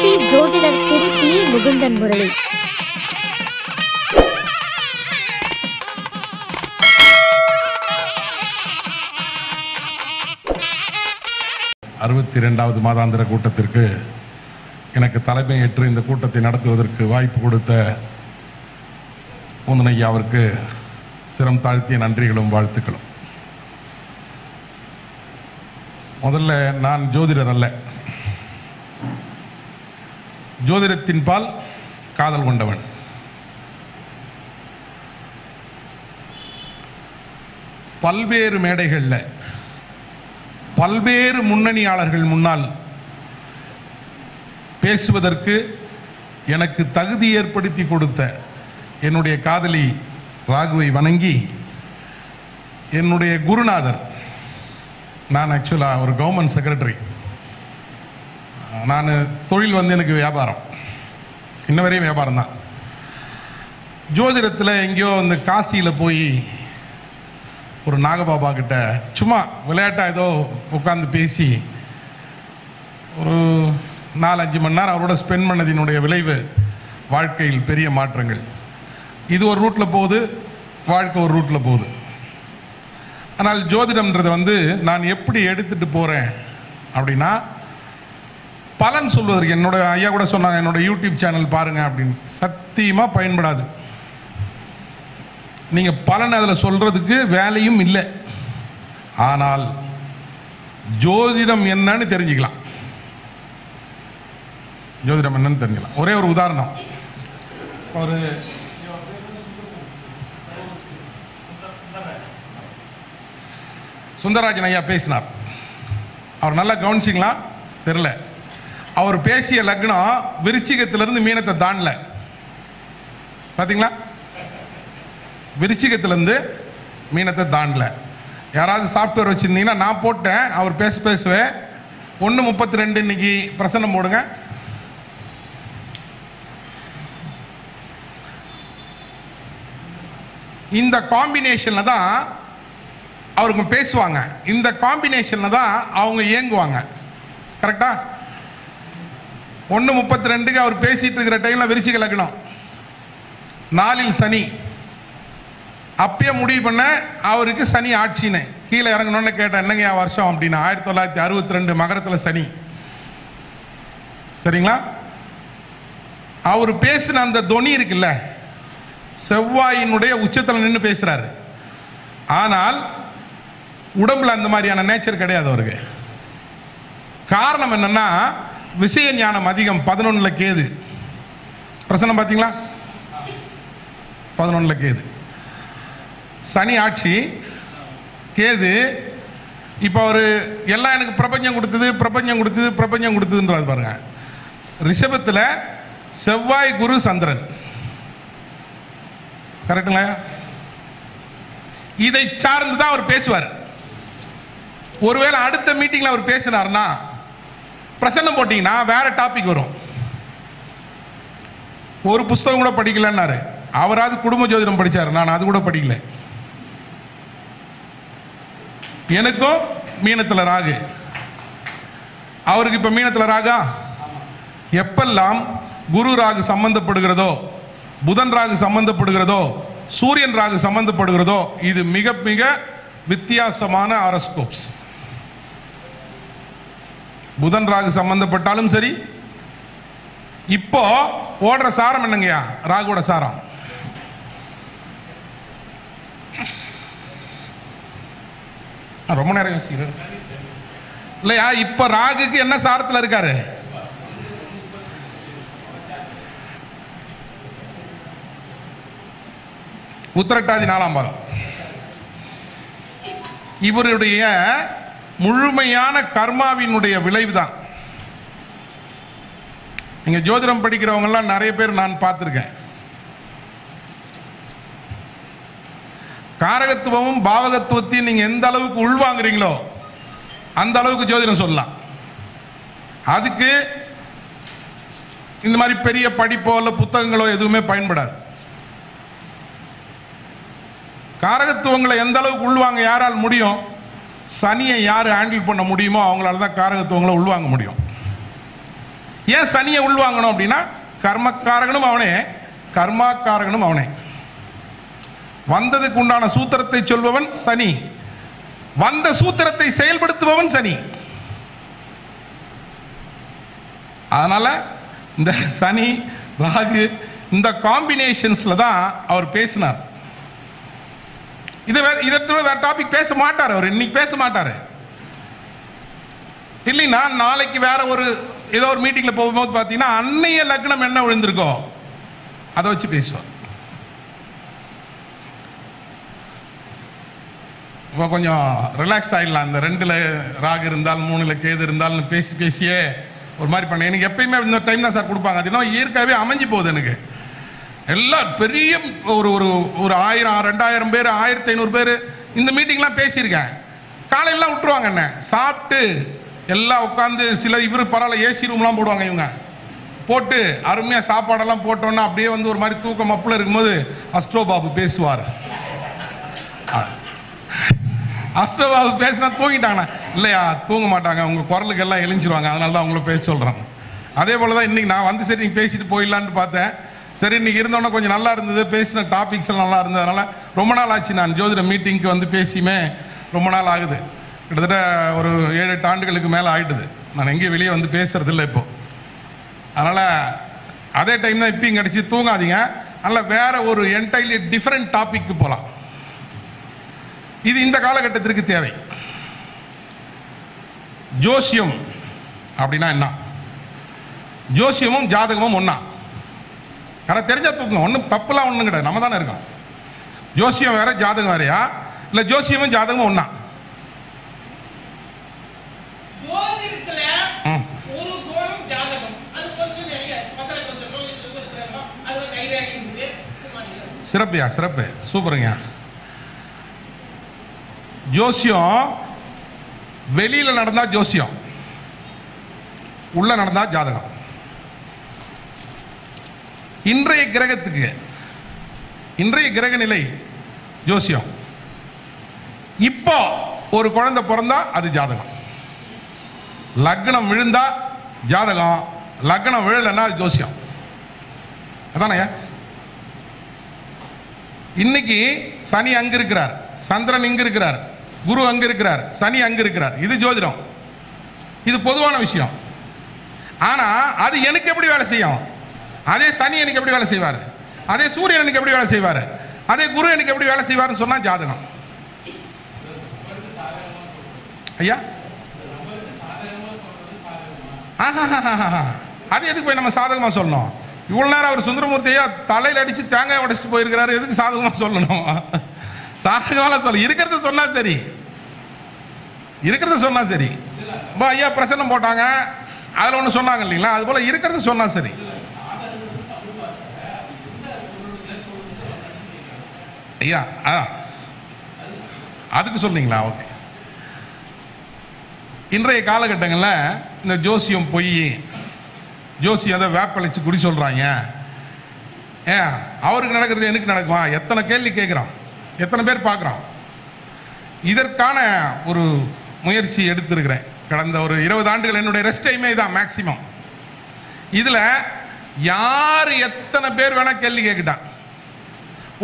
Walkie ஜோதிடர் திரு B. Mukundan Murali. வது மாதாந்திர கூட்டத்திற்கு எனக்கு தலைமையேற்று இந்த கூட்டத்தை நடத்துவதற்கு வாய்ப்பு கொடுத்த பூந்தனையாவிற்கு சிரம் தாழ்த்திய நன்றிகளும் வாழ்த்துக்களும். முதல்ல நான் ஜோதிடர் அல்ல, ஜோதிடத்தின் பால் காதல் கொண்டவன். பல்வேறு மேடைகளில் பல்வேறு முன்னணியாளர்கள் முன்னால் பேசுவதற்கு எனக்கு தகுதி ஏற்படுத்தி கொடுத்த என்னுடைய காதலி ராகுவை வணங்கி, என்னுடைய குருநாதர், நான் ஆக்சுவலாக ஒரு கவர்மெண்ட் செக்ரட்டரி, நான் தொழில் எனக்கு வியாபாரம், இன்ன வரையும் வியாபாரம் தான். ஜோதிடத்தில் எங்கேயோ காசியில் போய் ஒரு நாகபாபா கிட்ட சும்மா விளையாட்டாக ஏதோ உட்காந்து பேசி ஒரு 4-5 மணி நேரம் அவரோட ஸ்பெண்ட் பண்ணதினுடைய விளைவு வாழ்க்கையில் பெரிய மாற்றங்கள். இது ஒரு ரூட்டில் போகுது, வாழ்க்கை ஒரு ரூட்டில் போகுது. ஆனால் ஜோதிடம்ன்றது நான் எப்படி எடுத்துகிட்டு போகிறேன் அப்படின்னா, பலன் சொல்வதற்கு என்னோட ஐயா கூட சொன்னாங்க, என்னோட யூடியூப் சேனல் பாருங்கள் அப்படின்னு. சத்தியமாக பயன்படாது. நீங்கள் பலன் அதில் சொல்கிறதுக்கு வேலையும் இல்லை. ஆனால் ஜோதிடம் என்னன்னு தெரிஞ்சுக்கலாம். ஜோதிடம் என்னன்னு தெரிஞ்சுக்கலாம். ஒரே ஒரு உதாரணம், ஒரு சுந்தரராஜன் ஐயா பேசினார். அவர் நல்லா கவனிச்சிங்களா தெரியல. அவர் பேசிய லக்னம் விருச்சிகத்திலிருந்து மீனத்தை தாண்டல. பார்த்தீங்களா? விருச்சிகத்திலிருந்து மீனத்தை தாண்டல. யாராவது சாஃப்ட்வேர் வச்சுருந்தீங்கன்னா நான் போட்டேன், அவர் பேசுவேன். 1:32 இன்னைக்கு பிரசன்னம் போடுங்க. இந்த காம்பினேஷனில் தான் அவருக்கு பேசுவாங்க, இந்த காம்பினேஷனில் தான் அவங்க இயங்குவாங்க. கரெக்டா? 1:32 அவர் பேசிட்டு இருக்கிற டைமில் விருச்சிக லக்னம், 4 சனி. அப்பயே முடிவு பண்ண அவருக்கு சனி ஆட்சின்னு. கீழே இறங்கணும்னு கேட்டேன், என்னங்க வருஷம் அப்படின்னா 1962 மகரத்தில் சனி. சரிங்களா? அவர் பேசின அந்த தொனி இருக்குல்ல, செவ்வாயினுடைய உச்சத்தில் நின்று பேசுறாரு. ஆனால் உடம்புல அந்த மாதிரியான நேச்சர் கிடையாது அவருக்கு. காரணம் என்னன்னா, விஷய ஞானம் அதிகம். 11ல் கேது பிரசனம். பார்த்தீங்களா? 11ல் கேது, சனி ஆட்சி, கேது. இப்போ அவர் எல்லாம் எனக்கு பிரபஞ்சம் கொடுத்ததுன்றாரு பாருங்க. ரிஷபத்தில் செவ்வாய், குரு, சந்திரன். கரெக்டுங்களா? இதை சார்ந்து தான் அவர் பேசுவார். ஒருவேளை அடுத்த மீட்டிங்ல அவர் பேசினார்னா, பிரசன்னம் போட்டீங்கன்னா வேற டாபிக் வரும். ஒரு புஸ்தகம் கூட படிக்கலன்னாரு. அவராது குடும்ப ஜோதிடம் படிச்சாரு, நான் அது கூட படிக்கல. எனக்கும் மீனத்தில் ராகு, அவருக்கு இப்ப மீனத்தில் ராகா. எப்பெல்லாம் குரு ராகு சம்பந்தப்படுகிறதோ, புதன் ராகு சம்பந்தப்படுகிறதோ, சூரியன் ராகு சம்பந்தப்படுகிறதோ, இது மிக மிக வித்தியாசமான ஹாரோஸ்கோப்ஸ். புதன் ராகு சம்பந்தப்பட்டாலும் சரி. இப்போ ஓடுற சாரம் என்னங்கய்யா? ராகுவோட சாரம் ரொம்ப நேரம் யோசிக்கிறேன் இல்லையா? இப்ப ராகுக்கு என்ன சாரத்தில் இருக்காரு? உத்திரட்டாதி 4ஆம் பாதம். இவருடைய முழுமையான கர்மாவினுடைய விளைவுதான். நீங்க ஜோதிடம் படிக்கிறவங்க எல்லாம் நிறைய பேர் நான் பார்த்திருக்கேன். காரகத்துவமும் பாவகத்துவத்தையும் நீங்க எந்த அளவுக்கு உள்வாங்குறீங்களோ அந்த அளவுக்கு ஜோதிடம் சொல்லலாம். அதுக்கு இந்த மாதிரி பெரிய படிப்போ இல்ல புத்தகங்களோ எதுவுமே பயன்படாது. காரகத்துவங்களை எந்த அளவுக்கு உள்வாங்க யாரால் முடியும்? சனியை யார் ஹேண்டில் பண்ண முடியுமோ அவங்களால தான் காரகத்துவங்களை உள்வாங்க முடியும். ஏன் சனியை உள்வாங்கணும் அப்படின்னா கர்மக்காரகனும் அவனே கர்மாக்காரகனும் அவனே. வந்ததுக்கு உண்டான சூத்திரத்தை சொல்பவன் சனி, வந்த சூத்திரத்தை செயல்படுத்துபவன் சனி. அதனால இந்த சனி ராகு இந்த காம்பினேஷன்ஸ்ல தான் அவர் பேசினார். இதோட வேற டாபிக் பேச மாட்டார் அவர், இன்னைக்கு பேச மாட்டார். இல்லைன்னா நாளைக்கு வேற ஒரு ஏதோ ஒரு மீட்டிங்ல போகும்போது பார்த்தீங்கன்னா அன்னைய லக்னம் என்ன விழுந்திருக்கோ அதை வச்சு பேசுவார். இப்போ கொஞ்சம் ரிலாக்ஸ் ஆகிடலாம். அந்த 2ல் ராகு இருந்தால் 3ல் கேது இருந்தாலும் பேசி பேசியே ஒரு மாதிரி பண்ண. எனக்கு எப்பயுமே இந்த டைம் தான் சார் கொடுப்பாங்க. அது இன்னும் இயற்கையாகவே அமைஞ்சு போகுது. எனக்கு எல்லாம் பெரிய ஒரு ஒரு ஒரு 1000 2000 பேர் 1500 பேர் இந்த மீட்டிங்லாம் பேசியிருக்கேன். காலையெல்லாம் விட்டுருவாங்க என்ன சாப்பிட்டு எல்லாம் உட்காந்து. சில இவர் பரவாயில்ல ஏசி ரூம்லாம் போடுவாங்க. இவங்க போட்டு அருமையாக சாப்பாடெல்லாம் போட்டோன்னா அப்படியே வந்து ஒரு மாதிரி தூக்கம் அப்பில் இருக்கும்போது அஸ்ட்ரோபாபு பேசுவார். அஸ்ட்ரோபாபு பேசினா தூங்கிட்டாங்கண்ணா, இல்லையா தூங்க மாட்டாங்க, உங்கள் குரலுக்கெல்லாம் எழுஞ்சிருவாங்க, அதனால தான் அவங்கள பேச சொல்கிறாங்க. அதே போல் தான் இன்றைக்கி நான் வந்து சரி நீங்கள் பேசிட்டு போயிடலான்னு பார்த்தேன். சரி இன்றைக்கி இருந்தோன்னா கொஞ்சம் நல்லா இருந்தது, பேசின டாபிக்ஸ் எல்லாம் நல்லா இருந்தது. அதனால் ரொம்ப நாள் ஆச்சு நான் ஜோதிட மீட்டிங்க்கு வந்து பேசியுமே ரொம்ப நாள் ஆகுது. கிட்டத்தட்ட ஒரு 7-8 ஆண்டுகளுக்கு மேலே ஆகிடுது. நான் எங்கேயும் வெளியே வந்து பேசுகிறதில்ல இப்போ. அதனால் அதே டைம் தான் இப்பயும் கிடச்சி தூங்காதீங்க. அதனால் வேறு ஒரு என்டையர்லி டிஃப்ரெண்ட் டாபிக்கு போகலாம். இது இந்த காலகட்டத்திற்கு தேவை. ஜோசியம் அப்படின்னா என்ன? ஜோசியமும் ஜாதகமும் ஒன்றா? யாராவது தெரிஞ்சா தூக்குங்க, ஒன்றும் தப்புலாம் ஒன்றும் கிடையாது, நம்ம தானே இருக்கோம். ஜோசியம் வேற ஜாதகம் வேறையா, இல்லை ஜோசியமும் ஜாதகமும் ஒன்றா? சிறப்புயா, சிறப்பு, சூப்பருங்க. ஜோசியம் வெளியில் நடந்தா ஜோசியம், உள்ள நடந்தா ஜாதகம். இன்றைய கிரகத்துக்கு இன்றைய கிரக நிலை ஜோசியம். இப்போ ஒரு குழந்தை பிறந்தா அது ஜாதகம். லக்னம் விழுந்தா ஜாதகம், லக்னம் விழலைன்னா அது ஜோசியம். அதானே? இன்னைக்கு சனி அங்க இருக்கிறார், சந்திரன் இங்க இருக்கிறார், குரு அங்க இருக்கிறார், சனி அங்க இருக்கிறார். இது ஜோதிடம், இது பொதுவான விஷயம். ஆனா அது எனக்கு எப்படி வேலை செய்யும்? அதே சனி எனக்கு எப்படி வேலை செய்வார்? அதே சூரியன் எனக்கு எப்படி வேலை செய்வார்? அதே குரு எனக்கு எப்படி வேலை செய்வார்னு சொன்னா ஜாதகம். ஐயா அது எதுக்கு போய் நம்ம சாதகமா சொல்லணும்? இவ்வளவு நேரம் அவர் சுந்தரமூர்த்தியா தலையில் அடிச்சு தேங்காய் உடைச்சிட்டு போயிருக்கிறாரு, எதுக்கு சாதகமா சொல்லணும்? சாதகமா சொல்ல இருக்கிறத சொன்னா சரி, இருக்கிறத சொன்னா சரி. ஐயா பிரசன்னம் போட்டாங்க, அதில் ஒன்று சொன்னாங்க இல்லைங்களா, அது போல இருக்கிறது சொன்னா சரி. ஐயா அதுக்கு சொன்னீங்களா? ஓகே. இன்றைய காலகட்டங்களில் இந்த ஜோசியம் பொய், ஜோசியம் அதை வேப்பழிச்சு குடி சொல்றாங்க. ஏன் அவருக்கு நடக்கிறது எனக்கு நடக்குமா? எத்தனை கேள்வி கேட்குறான், எத்தனை பேர் பார்க்குறான். இதற்கான ஒரு முயற்சி எடுத்திருக்கிறேன். கடந்த ஒரு 20 ஆண்டுகள் என்னுடைய ரெஸ்ட் டைமே தான் மேக்சிமம். இதில் யார் எத்தனை பேர் வேணா கேள்வி கேட்கிட்டான்.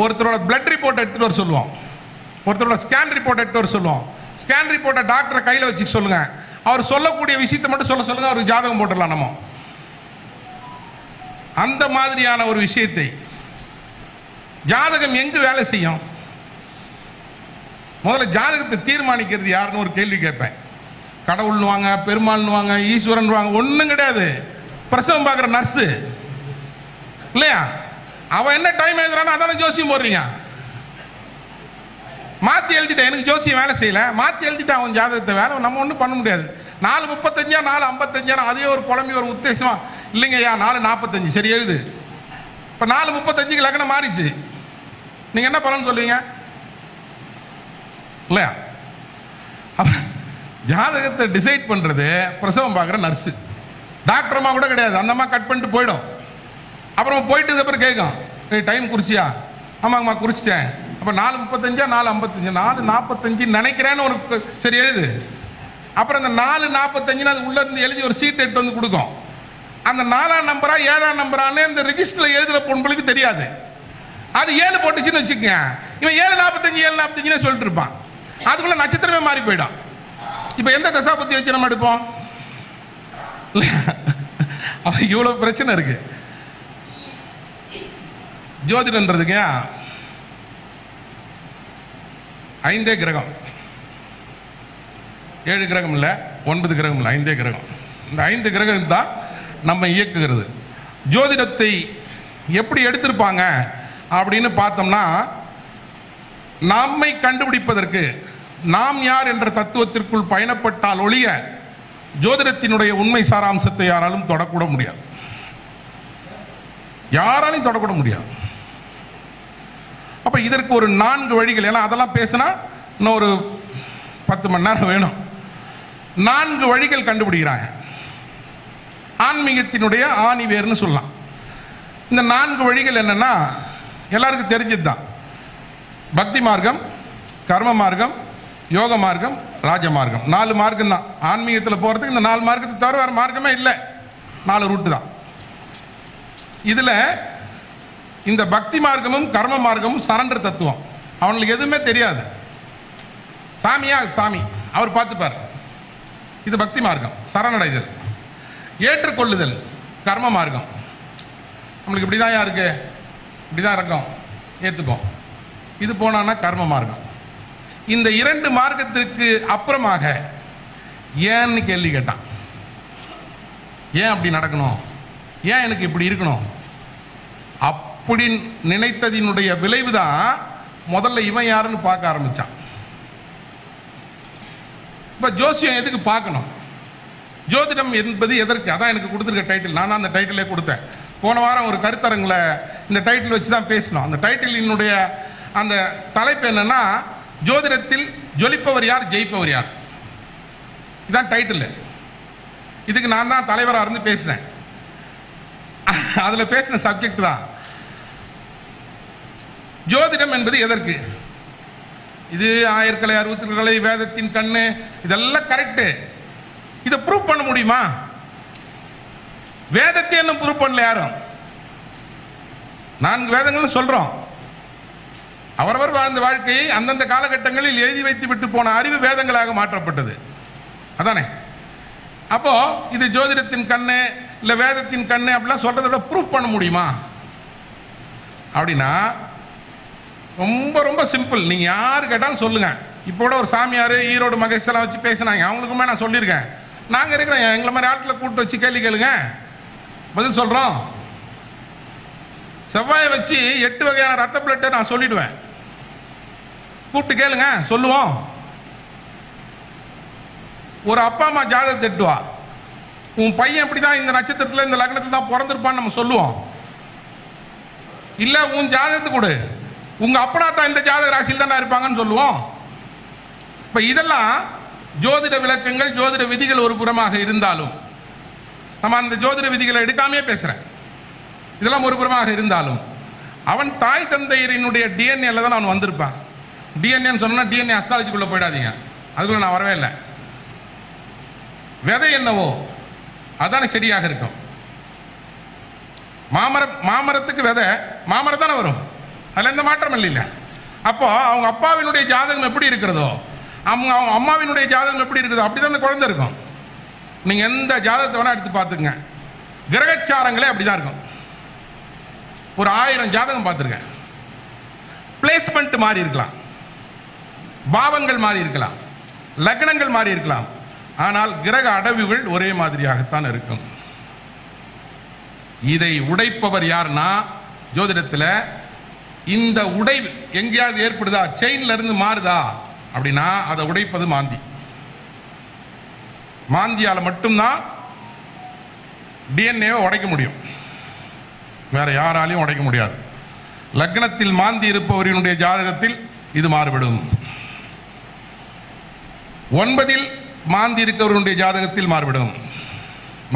ஒருத்தரோட பிளட் ரிப்போர்ட் எடுத்துட்டு வர சொல்லுவோம், ஒருத்தரோட ஸ்கேன் ரிப்போர்ட் எடுத்துட்டு வர சொல்லுவோம். ஸ்கேன் ரிப்போர்ட்டை டாக்டரை கையில் வச்சுக்க சொல்லுங்க, அவர் சொல்லக்கூடிய விஷயத்தை மட்டும் சொல்லுங்க, அவருக்கு ஜாதகம் போட்டுடலாம். நம்ம அந்த மாதிரியான ஒரு விஷயத்தை, ஜாதகம் எங்கு வேலை செய்யும்? முதல்ல ஜாதகத்தை தீர்மானிக்கிறது யாருன்னு ஒரு கேள்வி கேட்பேன். கடவுள்னு வாங்க, பெருமாள்னு வாங்க, ஈஸ்வரன் வாங்க, ஒன்றும் கிடையாது. பிரசவம் பார்க்குற நர்ஸு இல்லையா, அவன் என்ன டைம் எழுதுறான்னு அதான ஜோசியம் போடுறீங்க. மாற்றி எழுதிட்டேன், எனக்கு ஜோசியம் வேலை செய்யல, மாற்றி எழுதிட்டேன் அவன் ஜாதகத்தை, வேற நம்ம ஒன்றும் பண்ண முடியாது. 4:35 4:55 அதே ஒரு குழம்பி ஒரு உத்தேசமா இல்லைங்க ஐயா 4:45 சரி எழுது. இப்போ 4:35 லக்னம் மாறிச்சு, நீங்கள் என்ன பலன்னு சொல்லுவீங்க இல்லையா? ஜாதகத்தை டிசைட் பண்ணுறது பிரசவம் பார்க்குற நர்ஸு, டாக்டர் அம்மா கூட கிடையாது. அந்த அம்மா கட் பண்ணிட்டு போயிடும். அப்புறம் போயிட்டு அப்புறம் கேட்கும், டைம் குறிச்சியா? ஆமாங்கம்மா குறிச்சிட்டேன். அப்போ 4:35 4:55 4:45 நினைக்கிறேன்னு ஒரு சரி எழுது. அப்புறம் இந்த 4:45 அது உள்ள இருந்து எழுதி ஒரு சீட் எடுத்து வந்து கொடுக்கும். அந்த 4ஆம் நம்பரா 7ஆம் நம்பரான்னு இந்த ரெஜிஸ்டர்ல எழுதுற பொண்ணுக்கு தெரியாது. அது 7 போட்டுச்சுன்னு வச்சுக்கங்க, இவன் 7:45 7:45 சொல்லிட்டு இருப்பான். அதுக்குள்ள நட்சத்திரமே மாறி போயிடும். இப்போ எந்த தசாபுத்தி வச்சு நம்ம எடுப்போம்? இவ்வளவு பிரச்சனை இருக்கு ஜோதிடன்றதுக்கு. 5 கிரகம், 7 கிரகம் இல்லை, 9 கிரகம் இல்லை, 5 கிரகம். இந்த 5 கிரகம் தான் நம்ம இயக்குகிறது. ஜோதிடத்தை எப்படி எடுத்திருப்பாங்க அப்படின்னு பார்த்தோம்னா, நம்மை கண்டுபிடிப்பதற்கு நாம் யார் என்ற தத்துவத்திற்குள் பயணப்பட்டால் ஒழிய ஜோதிடத்தினுடைய உண்மை சாராம்சத்தை யாராலும் தொடக்கூட முடியாது. யாராலையும் தொடக்கூட முடியாது. அப்ப இதற்கு ஒரு 4 வழிகள். ஏன்னா அதெல்லாம் பேசினா இன்னும் ஒரு 10 மணி நேரம் வேணும். 4 வழிகள் கண்டுபிடிக்கிறாங்க. ஆன்மீகத்தினுடைய ஆணிவேர்னு சொல்லலாம். இந்த 4 வழிகள் என்னன்னா எல்லாருக்கும் தெரிஞ்சது தான். பக்தி மார்க்கம், கர்ம மார்க்கம், யோக மார்க்கம், ராஜ மார்க்கம். 4 மார்க்கம் தான் ஆன்மீகத்தில் போகிறதுக்கு. இந்த 4 மார்க்கத்தை தவிர வேறு மார்க்கமே இல்லை. 4 ரூட்டு தான். இதில் இந்த பக்தி மார்க்கமும் கர்ம மார்க்கமும் சரண்டர் தத்துவம். அவனுக்கு எதுவுமே தெரியாது. சாமியா சாமி அவர் பார்த்துப்பார். இது பக்தி மார்க்கம், சரணடைதல். ஏற்றுக்கொள்ளுதல் கர்ம மார்க்கம். நம்மளுக்கு இப்படி தான் இருக்கு, இப்படி தான் இருக்கும், ஏற்றுப்போம். இது போனான்னா கர்ம மார்க்கம். இந்த 2 மார்க்கத்திற்கு அப்புறமாக ஏன்னு கேள்வி கேட்டான். ஏன் அப்படி நடக்கணும், ஏன் எனக்கு இப்படி இருக்கணும், அப்படி நினைத்ததினுடைய விளைவு தான் முதல்ல இவன் யாருன்னு பார்க்க ஆரம்பிச்சான். இப்போ ஜோசியம் எதுக்கு பார்க்கணும்? ஜோதிடம் என்பது எதற்கு? அதான் எனக்கு கொடுத்துருக்க டைட்டில். நான் தான் அந்த டைட்டிலே கொடுத்தேன். போன வாரம் ஒரு கருத்தரங்கில் இந்த டைட்டில் வச்சு தான் பேசணும். அந்த டைட்டிலினுடைய அந்த தலைப்பு என்னன்னா, ஜோதிடத்தில் ஜொலிப்பவர் யார், ஜெயிப்பவர் யார். இதுதான் டைட்டில். இதுக்கு நான் தான் தலைவராக இருந்து பேசினேன். அதில் பேசின சப்ஜெக்ட் தான் ஜோதிடம் என்பது எதற்கு. இது ஆயர்கலை, அறுபத்திற்கலை, வேதத்தின் கண்ணு, இதெல்லாம் கரெக்டு. இதை ப்ரூவ் பண்ண முடியுமா? வேதத்தை என்ன ப்ரூவ் பண்ணல யாரும். 4 வேதங்கள் சொல்றோம். அவரவர் வாழ்ந்த வாழ்க்கையை அந்தந்த காலகட்டங்களில் எழுதி வைத்து விட்டு போன அறிவு வேதங்களாக மாற்றப்பட்டது. அதானே? அப்போ இது ஜோதிடத்தின் கண்ணு இல்லை வேதத்தின் கண்ணு அப்படிலாம் சொல்றதை விட ப்ரூவ் பண்ண முடியுமா அப்படின்னா ரொம்ப ரொம்ப சிம்பிள். நீங்க யாரு கேட்டாலும் சொல்லுங்க. இப்போ கூட ஒரு சாமியார் ஈரோடு மகேஷ் எல்லாம் வச்சு பேசினாங்க. அவங்களுக்குமே நான் சொல்லியிருக்கேன். நாங்கள் இருக்கிறோம், எங்களை மாதிரி ஆட்களை கூப்பிட்டு வச்சு கேள்வி கேளுங்க, பதில் சொல்றோம். செவ்வாயை வச்சு 8 வகையான ரத்த பிளட்டை நான் சொல்லிடுவேன். கூப்பிட்டு கேளுங்க, சொல்லுவோம். ஒரு அப்பா அம்மா ஜாதகத்தை எட்டுவா, உன் பையன் இப்படிதான் இந்த நட்சத்திரத்தில் இந்த லக்னத்தில் தான் பிறந்திருப்பான்னு நம்ம சொல்லுவோம். இல்லை உன் ஜாதகத்தை கொடு, உங்க அப்பனா தான் இந்த ஜாதக ராசியில் தானே இருப்பாங்கன்னு சொல்லுவோம். இப்போ இதெல்லாம் ஜோதிட விளக்கங்கள், ஜோதிட விதிகள் ஒரு புறமாக இருந்தாலும், நம்ம அந்த ஜோதிட விதிகளை எடுக்காமே பேசுறேன். இதெல்லாம் ஒரு புறமாக இருந்தாலும் அவன் தாய் தந்தையரினுடைய டிஎன்ஏல தான் அவன் வந்திருப்பான். டிஎன்ஏன்னு சொன்னா டிஎன்ஏ அஸ்ட்ராலஜிக்குள்ள போயிடாதீங்க, அதுக்குள்ள நான் வரவே இல்லை. விதை என்னவோ அதான செடியாக இருக்கும். மாமரத்துக்கு விதை மாமரம் தானே வரும், அதில் எந்த மாற்றம் இல்லை. அப்போ அவங்க அப்பாவினுடைய ஜாதகம் எப்படி இருக்கிறதோ, அவங்க அம்மாவினுடைய ஜாதகம் எப்படி இருக்குதோ அப்படிதான் அந்த குழந்தை இருக்கும். நீங்க எந்த ஜாதகத்தை வேணா எடுத்து பார்த்துங்க, கிரகச்சாரங்களே அப்படிதான் இருக்கும். ஒரு 1000 ஜாதகம் பார்த்துருக்கேன். பிளேஸ்மெண்ட் மாறி இருக்கலாம், பாவங்கள் மாறி இருக்கலாம், லக்னங்கள் மாறி இருக்கலாம், ஆனால் கிரக அடவுகள் ஒரே மாதிரியாகத்தான் இருக்கும். இதை உடைப்பவர் யாருன்னா ஜோதிடத்தில் இந்த உடைவு எங்கேயாவது ஏற்படுதா, செயின்ல இருந்து மாறுதா அப்படின்னா அதை உடைப்பது மாந்தி. மாந்தியால மட்டும்தான் டிஎன்ஏவை உடைக்க முடியும், வேற யாராலையும் உடைக்க முடியாது. லக்னத்தில் மாந்தி இருப்பவரினுடைய ஜாதகத்தில் இது மாறுபடும். 9 மாந்தி இருக்கிறவருடைய ஜாதகத்தில் மாறுபடும்.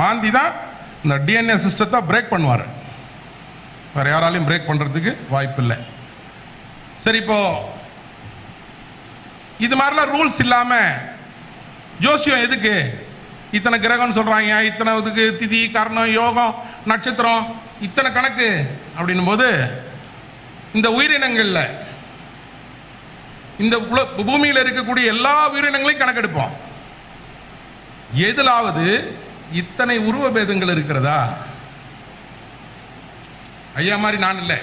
மாந்தி தான் இந்த டிஎன்ஏ சிஸ்டத்தை பிரேக் பண்ணுவார், வேற யாராலையும் பிரேக் பண்றதுக்கு வாய்ப்பு இல்லை. சரி, இப்போ இது மாதிரிலாம் ரூல்ஸ் இல்லாம ஜோசியம் எதுக்கு? இத்தனை கிரகம்னு சொல்றாங்க, இத்தனை இதுக்கு திதி கர்ணம் யோகம் நட்சத்திரம் இத்தனை கணக்கு அப்படின்னும் போது இந்த உயிரினங்கள்ல இந்த பூமியில் இருக்கக்கூடிய எல்லா உயிரினங்களையும் கணக்கெடுப்போம். எதிலாவது இத்தனை உருவ பேதங்கள் இருக்கிறதா? ஐயா மாதிரி நான் இல்லை,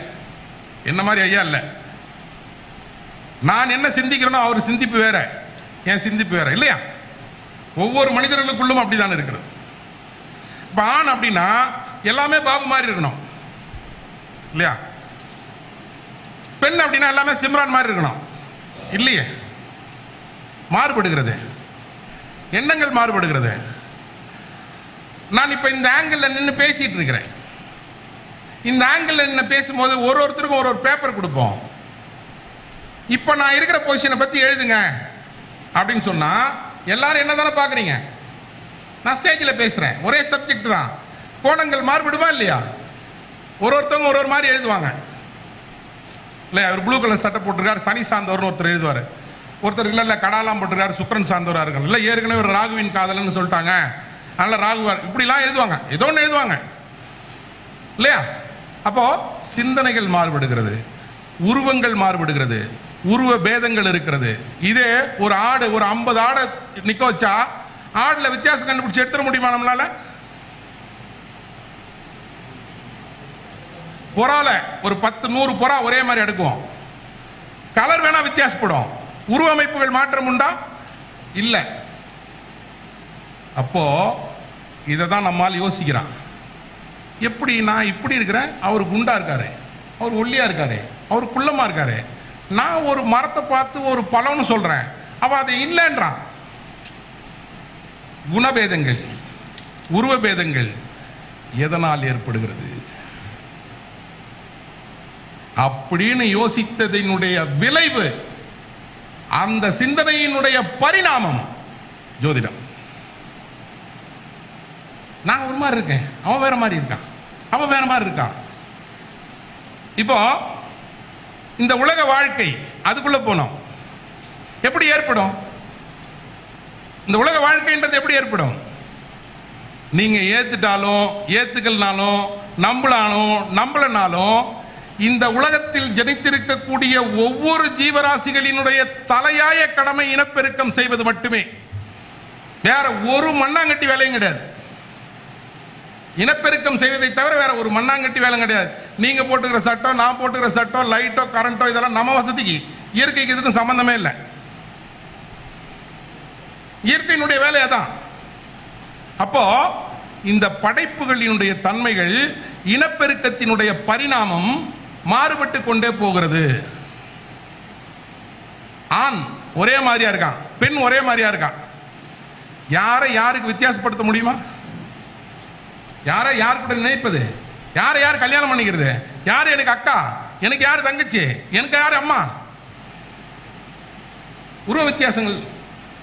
என்ன மாதிரி ஐயா இல்லை. நான் என்ன சிந்திக்கிறேனோ அவர் சிந்திப்பு வேற, என் சிந்திப்பு வேற இல்லையா? ஒவ்வொரு மனிதர்களுக்குள்ளும் அப்படிதான் இருக்கிறது. இப்போ ஆண் அப்படின்னா எல்லாமே பாபு மாதிரி இருக்கணும் இல்லையா? பெண் அப்படின்னா எல்லாமே சிம்ரான் மாதிரி இருக்கணும் இல்லையே? மாறுபடுகிறது, எண்ணங்கள் மாறுபடுகிறது. நான் இப்ப இந்த ஆங்கிள் நின்று பேசிட்டு இருக்கிறேன். இந்த ஆங்கிள் நின்று பேசும்போது ஒருத்தருக்கும் ஒரு பேப்பர் கொடுப்போம். இப்ப நான் இருக்கிற பொசிஷனை பத்தி எழுதுங்க அப்படின்னு சொன்னா எல்லாரும் என்ன தானே பாக்குறீங்க? நான் ஸ்டேஜில் பேசுறேன், ஒரே சப்ஜெக்ட் தான், கோணங்கள் மாறுபடுமா இல்லையா? ஒருத்தவங்க ஒரு மாதிரி எழுதுவாங்க இல்லையா? அவர் ப்ளூ கலர் சட்டை போட்டிருக்காரு, சனி சார்ந்தவர்னு ஒருத்தர் எழுதுவார். ஒருத்தர் இல்லை கடாலாம் போட்டிருக்காரு, சுக்கரன் சார்ந்தவராக இருக்கணும், இல்லை ஏற்கனவே ஒரு ராகுவின் காதல்னு சொல்லிட்டாங்க அதனால ராகுவார், இப்படிலாம் எழுதுவாங்க, ஏதோ ஒன்று எழுதுவாங்க இல்லையா? அப்போ சிந்தனைகள் மாறுபடுகிறது, உருவங்கள் மாறுபடுகிறது, உருவ பேதங்கள் இருக்கிறது. இதே ஒரு ஆடு, ஒரு 50 ஆடை நிக்க வச்சா ஆடுல வித்தியாசம் கண்டுபிடிச்சு எடுத்துட முடியுமா நம்மளால? புறால ஒரு 10-100 புறா ஒரே மாதிரி எடுக்குவோம், கலர் வேணா வித்தியாசப்படும், உருவமைப்புகள் மாற்றம் உண்டா? இல்ல. அப்போ இதை தான் நம்மால் யோசிக்கிறான். எப்படி நான் இப்படி இருக்கிறேன், அவர் குண்டா இருக்காரு, அவர் ஒல்லியா இருக்காரு, அவர் குள்ளமா இருக்காரு, நான் ஒரு மரத்தை பார்த்து ஒரு பழம்னு சொல்றேன், அவ அதை இல்லைன்றான். குணபேதங்கள், உருவ பேதங்கள் எதனால் ஏற்படுகிறது அப்படின்னு யோசித்ததினுடைய விளைவு, அந்த சிந்தனையினுடைய பரிணாமம் ஜோதிடம். நான் ஒரு மாதிரி இருக்கேன், அவன் வேற மாதிரி இருக்கான், அவன் வேற மாதிரி இருக்கான். இப்போ இந்த உலக வாழ்க்கை அதுக்குள்ள போனோம், எப்படி ஏற்படும்? இந்த உலக வாழ்க்கைன்றது எப்படி ஏற்படும்? நீங்க ஏத்துட்டாலும் ஏத்துக்கல்னாலும் நம்பலாலும் நம்பலனாலும் இந்த உலகத்தில் ஜனித்திருக்கக்கூடிய ஒவ்வொரு ஜீவராசிகளினுடைய தலையாய கடமை இனப்பெருக்கம் செய்வது மட்டுமே. வேற ஒரு மண்ணாங்கட்டி வேலையும் கிடையாது. இனப்பெருக்கம் செய்வதை தவிர வேற ஒரு மண்ணாங்கட்டி வேலை கிடையாது. நீங்க போட்டுக்கிற சட்டம், நான் போட்டுக்கிற சட்டம், லைட்டோ கரண்டோ இதெல்லாம் நம்ம வசதிக்கு, இயற்கைக்கு இதுக்கும் சம்பந்தமே இல்லை. இயற்கையினுடைய வேலை அதான். அப்போ இந்த படைப்புகளினுடைய தன்மைகள், இனப்பெருக்கத்தினுடைய பரிணாமம் மாறுபட்டு கொண்டே போகிறது. ஆண் ஒரே மாதிரியா இருக்கான், பெண் ஒரே மாதிரியா இருக்கான். யாரை யாருக்கு வித்தியாசப்படுத்த முடியுமா? யாரை யார் கூட நினைப்பது? யாரை யார் கல்யாணம் பண்ணிக்கிறது? யார் எனக்கு அக்கா, எனக்கு யார் தங்கச்சி, எனக்கு யார் அம்மா? உருவ வித்தியாசங்கள்.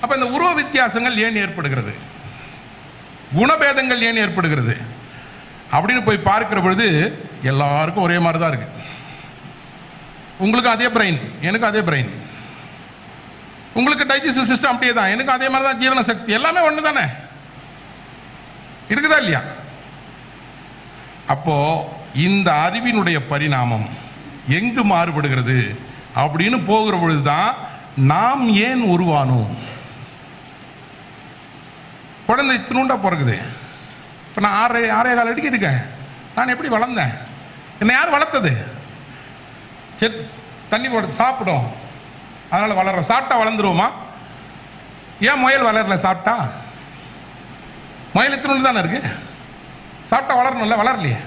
அப்ப இந்த உருவ வித்தியாசங்கள் ஏன் ஏற்படுகிறது, குணபேதங்கள் ஏன் ஏற்படுகிறது அப்படின்னு போய் பார்க்கிற பொழுது எல்லாருக்கும் ஒரே மாதிரி தான் இருக்கு. உங்களுக்கு அதே பிரெயின், எனக்கு அதே பிரெயின். உங்களுக்கு டைஜஸ்டிவ் சிஸ்டம் அப்படியே தான், எனக்கு அதே மாதிரி தான். ஜீரண சக்தி எல்லாமே ஒன்று தானே, இருக்குதா இல்லையா? அப்போ இந்த அறிவினுடைய பரிணாமம் எங்கு மாறுபடுகிறது அப்படின்னு போகிற பொழுதுதான் நாம் ஏன் உருவானோம். குழந்தை இத்தினூண்டா பிறகுது. இப்போ நான் 6.25 அடிக்கு இருக்கேன். நான் எப்படி வளர்ந்தேன்? என்னை யார் வளர்த்தது? சரி, தண்ணி போட சாப்பிடும், அதனால் வளர்ற. சாப்பிட்டா வளர்ந்துருவோமா? ஏன் முயல் வளரல? சாப்பிட்டா முயல் இத்தினூண்டு தானே இருக்கு, சாப்பிட்டா வளரணும்ல, வளரலையே.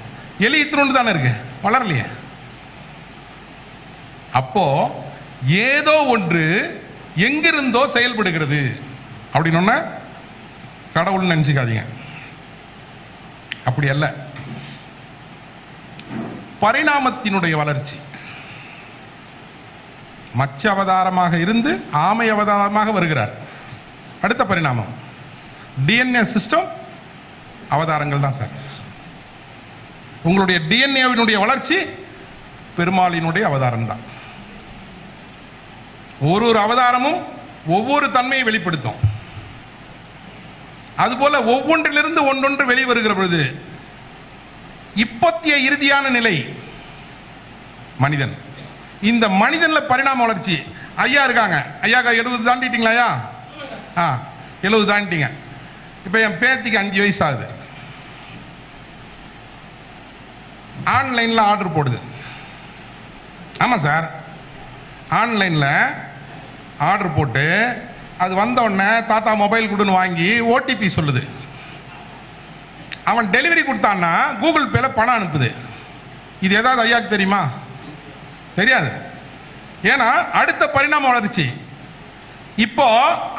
எலி இத்தினூண்டு தானே இருக்கு, வளரலையே. அப்போ ஏதோ ஒன்று எங்கிருந்தோ செயல்படுகிறது அப்படின்னு கடவுள் நினைச்சுக்காதீங்க, அப்படி அல்ல. பரிணாமத்தினுடைய வளர்ச்சி. மச்ச அவதாரமாக இருந்து ஆமை அவதாரமாக வருகிறார். அடுத்த பரிணாமம் டிஎன்ஏ சிஸ்டம் அவதாரங்கள் தான் சார். உங்களுடைய டிஎன்ஏவினுடைய வளர்ச்சி பெருமாளினுடைய அவதாரம் தான். ஒரு அவதாரமும் ஒவ்வொரு தன்மையை வெளிப்படுத்தும். அதுபோல ஒவ்வொன்றிலிருந்து ஒன்றொன்று வெளிவருகிற பொழுது இப்போத்திய இறுதியான நிலை மனிதன். இந்த மனிதன்ல பரிணாம வளர்ச்சி. ஐயா இருக்காங்க, ஐயா 70 தாண்டிட்டீங்களா? ஐயா 70 தாண்டிட்டீங்க. இப்போ என் பேத்திக்கு 5 வயசு ஆகுது. ஆன்லைனில் ஆர்டர் போடுது. ஆமாம் சார், ஆன்லைனில் ஆர்டர் போட்டு அது வந்த உடனே தாத்தா மொபைல் கொடுன்னு வாங்கி ஓடிபி சொல்லுது. அவன் டெலிவரி கொடுத்தான்னா கூகுள் பேல பணம் அனுப்புது. இது ஏதாவது ஐயாக்கு தெரியுமா? தெரியாது. ஏன்னா அடுத்த பரிணாம வளர்ச்சி. இப்போ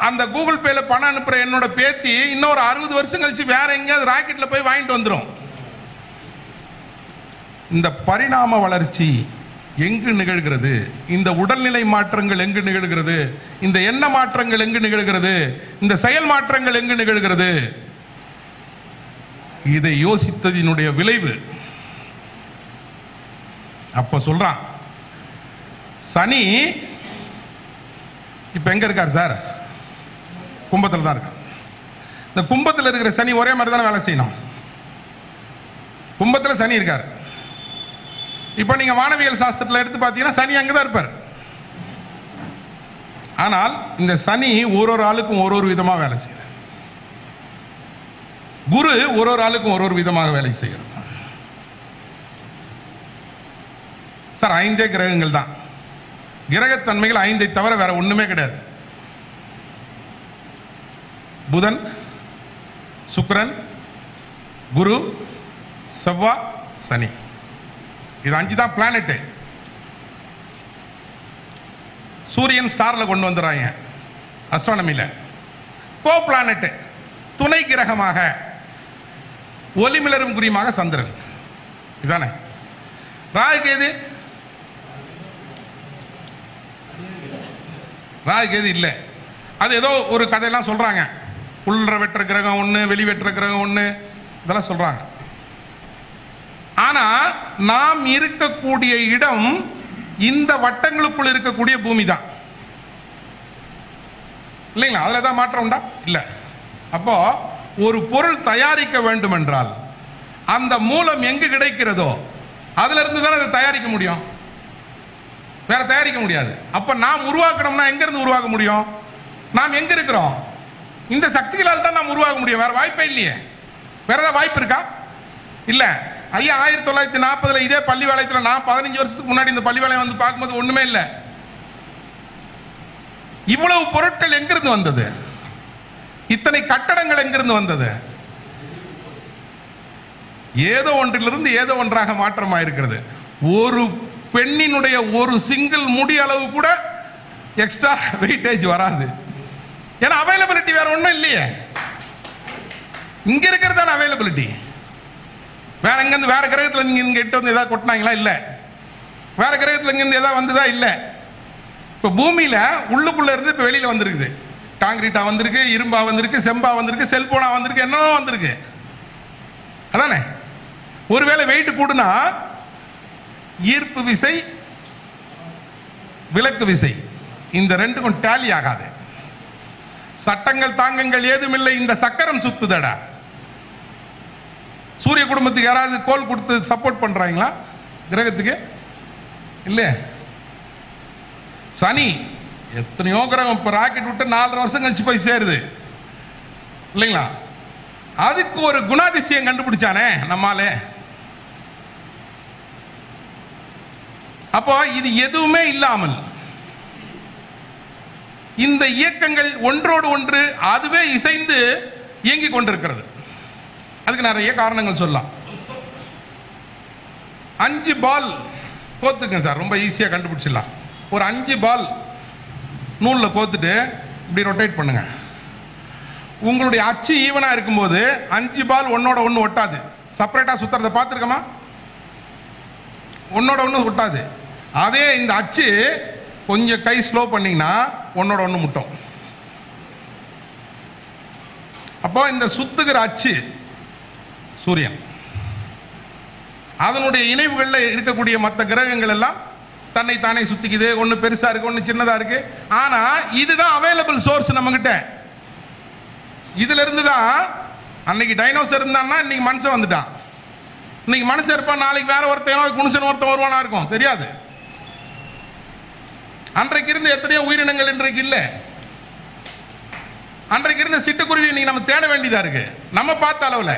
அந்த கூகுள் பேல பணம் அனுப்புற என்னோட பேத்தி இன்னொரு 60 வருஷம் கழிச்சு வேற எங்கேயாவது ராக்கெட்ல போய் வாங்கிட்டு வந்துடும். இந்த பரிணாம வளர்ச்சி எங்கு நிகழ்கிறது? இந்த உடல்நிலை மாற்றங்கள் எங்கு நிகழ்கிறது? இந்த எண்ண மாற்றங்கள் எங்கு நிகழ்கிறது? இந்த செயல் மாற்றங்கள் எங்கு நிகழ்கிறது? இதை யோசித்ததினுடைய விளைவு. அப்ப சொல்றான், சனி இப்ப எங்க இருக்கார் சார்? கும்பத்தில் தான் இருக்கார். இந்த கும்பத்தில் இருக்கிற சனி ஒரே மாதிரி தானே வேலை செய்யணும். கும்பத்தில் சனி இருக்கார். இப்ப நீங்க வானவியல் சாஸ்திரத்தில் எடுத்து பார்த்தீங்கன்னா சனி அங்கதான் இருப்பார். ஆனால் இந்த சனி ஒரு ஆளுக்கும் ஒரு விதமா வேலை செய்யறார். குரு ஒரு ஆளுக்கும் ஒரு விதமாக வேலை செய்கிறது. சார் 5 கிரகங்கள் தான். கிரகத்தன்மைகள் 5 தவிர வேற ஒண்ணுமே கிடையாது. புதன், சுக்கிரன், குரு, செவ்வாய், சனி. இது 5 தான் பிளானட். சூரியன் ஸ்டார்ல கொண்டு வந்துறாங்க அஸ்ட்ரானமில. கோ பிளானட், துணை கிரகமாக ஒளிமிளரும் குறியமாக சந்திரன். இதானே ராகுகேது? ராகுகேது இல்லை. அது ஏதோ ஒரு கதையெல்லாம் சொல்றாங்க. உள்ள வெற்ற கிரகம் ஒன்று, வெளி வெற்ற கிரகம் ஒன்று, இதெல்லாம் சொல்றாங்க. ஆனா நாம் இருக்கக்கூடிய இடம் இந்த வட்டங்களுக்குள் இருக்கக்கூடிய பூமி தான் இல்லைங்களா? அதுல தான் மாற்றம் உண்டா? இல்லை. அப்போ ஒரு பொருள் தயாரிக்க வேண்டும் என்றால் அந்த மூலம் எங்கு கிடைக்கிறதோ அதுல இருந்து தான் அதை தயாரிக்க முடியும், வேற தயாரிக்க முடியாது. அப்ப நாம் உருவாக்கணும்னா எங்க இருந்து உருவாக்க முடியும்? நாம் எங்க இருக்கிறோம்? இந்த சக்திகளால் தான் நாம் உருவாக்க முடியும். வேற வாய்ப்பே இல்லையே. வேற ஏதாவது வாய்ப்பு இருக்கா? இல்ல. ஐயா 1940 இதே பள்ளிவாளையத்தில் நான் 15 வருஷத்துக்கு முன்னாடி இந்த பள்ளிவாளையம் வந்து பார்க்கும்போது ஒண்ணுமே இல்லை. இவ்வளவு பொருட்கள் எங்கிருந்து வந்தது? இத்தனை கட்டடங்கள் எங்கிருந்து வந்தது? ஏதோ ஒன்றிலிருந்து ஏதோ ஒன்றாக மாற்றமாயிருக்கிறது. ஒரு பெண்ணினுடைய ஒரு சிங்கிள் முடி அளவு கூட எக்ஸ்ட்ரா வெயிட்டேஜ் வராது. ஏன்னா அவைலபிலிட்டி வேற ஒன்றும் இல்லையே. இங்க இருக்கிறது தானே அவைலபிலிட்டி. வேற எங்கிருந்து வேற கிரகத்தில் இங்க இட்டு வந்து ஏதாவது கொட்டினாங்களா? இல்லை. வேற கிரகத்தில் இங்கிருந்து ஏதாவது வந்ததா? இல்லை. இப்போ பூமியில உள்ளுக்குள்ள இருந்து இப்போ வெளியில வந்திருக்குது. காங்கிரீட்டா வந்திருக்கு, இரும்பா வந்திருக்கு, செம்பா வந்திருக்கு, செல்போனா வந்திருக்கு, என்னவோ வந்திருக்கு. அதானே? ஒருவேளை வெயிட் கூடுனா ஈர்ப்பு விசை, விலக்கு விசை, இந்த ரெண்டுக்கும் டேலி ஆகாது. சட்டங்கள் தாங்கங்கள் ஏதுமில்லை, இந்த சக்கரம் சுத்துதடா. சூரிய குடும்பத்துக்கு யாராவது கோல் கொடுத்து சப்போர்ட் பண்றாங்களா கிரகத்துக்கு? இல்ல. சனி எத்தனையோ கிரகம் இப்ப ராக்கெட் விட்டு 4 வருஷம் கழிச்சு போய் சேருது இல்லைங்களா? அதுக்கு ஒரு குணாதிசயம் கண்டுபிடிச்சானே நம்மாலே. அப்போ இது எதுவுமே இல்லாமல் இந்த இயக்கங்கள் ஒன்றோடு ஒன்று அதுவே இசைந்து இயங்கிக் கொண்டிருக்கிறது. அதுக்கு நிறைய காரணங்கள் சொல்லலாம். 5 பால் கோத்துங்க சார், ரொம்ப ஈஸியா கண்டுபிடிச்சிடலாம். ஒரு 5 பால் நூல்ல கோத்துட்டு இப்படி ரொட்டேட் பண்ணுங்க. உங்களுடைய அச்சு ஈவனா இருக்கும்போது 5 பால் ஒன்னோட ஒன்று ஒட்டாது. செப்பரேட்டா சுத்துறத பார்த்துருக்கமா? ஒன்னோட ஒன்று ஒட்டாது. அதே இந்த அச்சு கொஞ்சம் கை ஸ்லோ பண்ணீங்கன்னா ஒன்னோட ஒன்று முட்டும். அப்போ இந்த சுத்துகிற அச்சு சூரியன், அதனுடைய இணைவுகளில் இருக்கக்கூடிய மற்ற கிரகங்கள் எல்லாம் தன்னை தானே சுத்திக்குது. ஒன்று பெருசா இருக்கு, ஒன்று சின்னதா இருக்கு. ஆனா இதுதான் அவைலபிள் சோர்ஸ் நம்ம கிட்ட. இதுல இருந்து தான் அன்னைக்கு டைனோசர் இருந்தான்னா இன்னைக்கு மனுஷன் வந்துட்டான். இன்னைக்கு மனுஷன் இருப்பான், நாளைக்கு வேற ஒருத்தன் குணுசன் ஒருத்தன் வருவானா இருக்கும் தெரியாது. அன்றைக்கு இருந்த எத்தனையோ உயிரினங்கள் இன்றைக்கு இல்லை. அன்றைக்கு இருந்த சிட்டுக்குருவி இன்னைக்கு நம்ம தேட வேண்டியதா இருக்கு. நம்ம பார்த்த அளவில்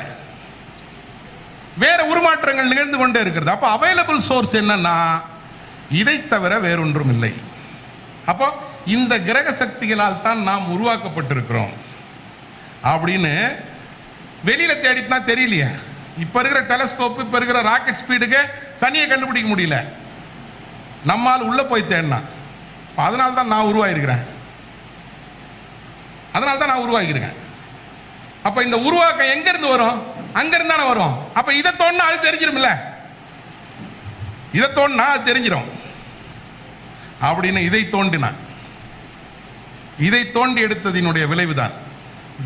வேற உருமாற்றங்கள் நிகழ்ந்து கொண்டே இருக்கிறது. அப்போ அவைலபிள் சோர்ஸ் என்னன்னா இதை தவிர வேறொன்றும் இல்லை. அப்போ இந்த கிரக சக்திகளால் தான் நாம் உருவாக்கப்பட்டிருக்கிறோம் அப்படின்னு வெளியில தேடினா தெரியலையே. இப்ப இருக்கிற டெலஸ்கோப், இப்ப இருக்கிற ராக்கெட் ஸ்பீடுக்கு சனியை கண்டுபிடிக்க முடியல. நம்மால் உள்ள போய் தேடினா. அதனால தான் நான் உருவாயிருக்கிறேன். அப்ப இந்த உருவாக்கம் எங்க இருந்து வரும்? அங்க இருந்தானே வரும். அப்ப இதை தோணுனா அது தெரிஞ்சிரும்ல, இதை தோணுனா அது தெரிஞ்சிடும் அப்படின்னு இதை தோண்டி எடுத்ததினுடைய விளைவுதான்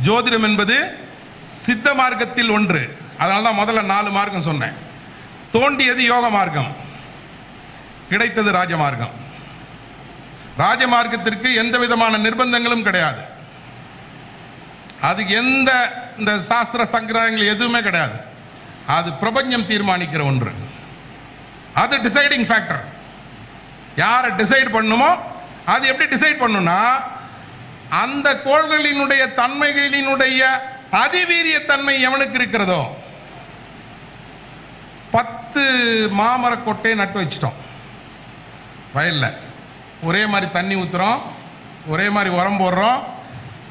ஜோதிடம் என்பது. சித்த மார்க்கத்தில் ஒன்று. அதனால தான் முதல்ல 4 மார்க்கம் சொன்னேன். தோண்டியது யோக மார்க்கம், கிடைத்தது ராஜமார்க்கம். ராஜமார்க்கத்திற்கு எந்த விதமான நிர்பந்தங்களும் கிடையாது. அதுக்கு எந்த இந்த சாஸ்திர சங்கிரகங்கள் எதுவுமே கிடையாது. அது பிரபஞ்சம் தீர்மானிக்கிற ஒன்று. அது டிசைடிங் ஃபேக்டர். யாரை டிசைட் பண்ணுமோ அது எப்படி டிசைட் பண்ணுனா அந்த கோள்களினுடைய தன்மைகளினுடைய அதிவீரிய தன்மை எவனுக்கு இருக்கிறதோ. 10 மாமர கொட்டையை நட்டு வச்சிட்டோம் வயல்ல. ஒரே மாதிரி தண்ணி ஊத்துறோம், ஒரே மாதிரி உரம் போடுறோம்.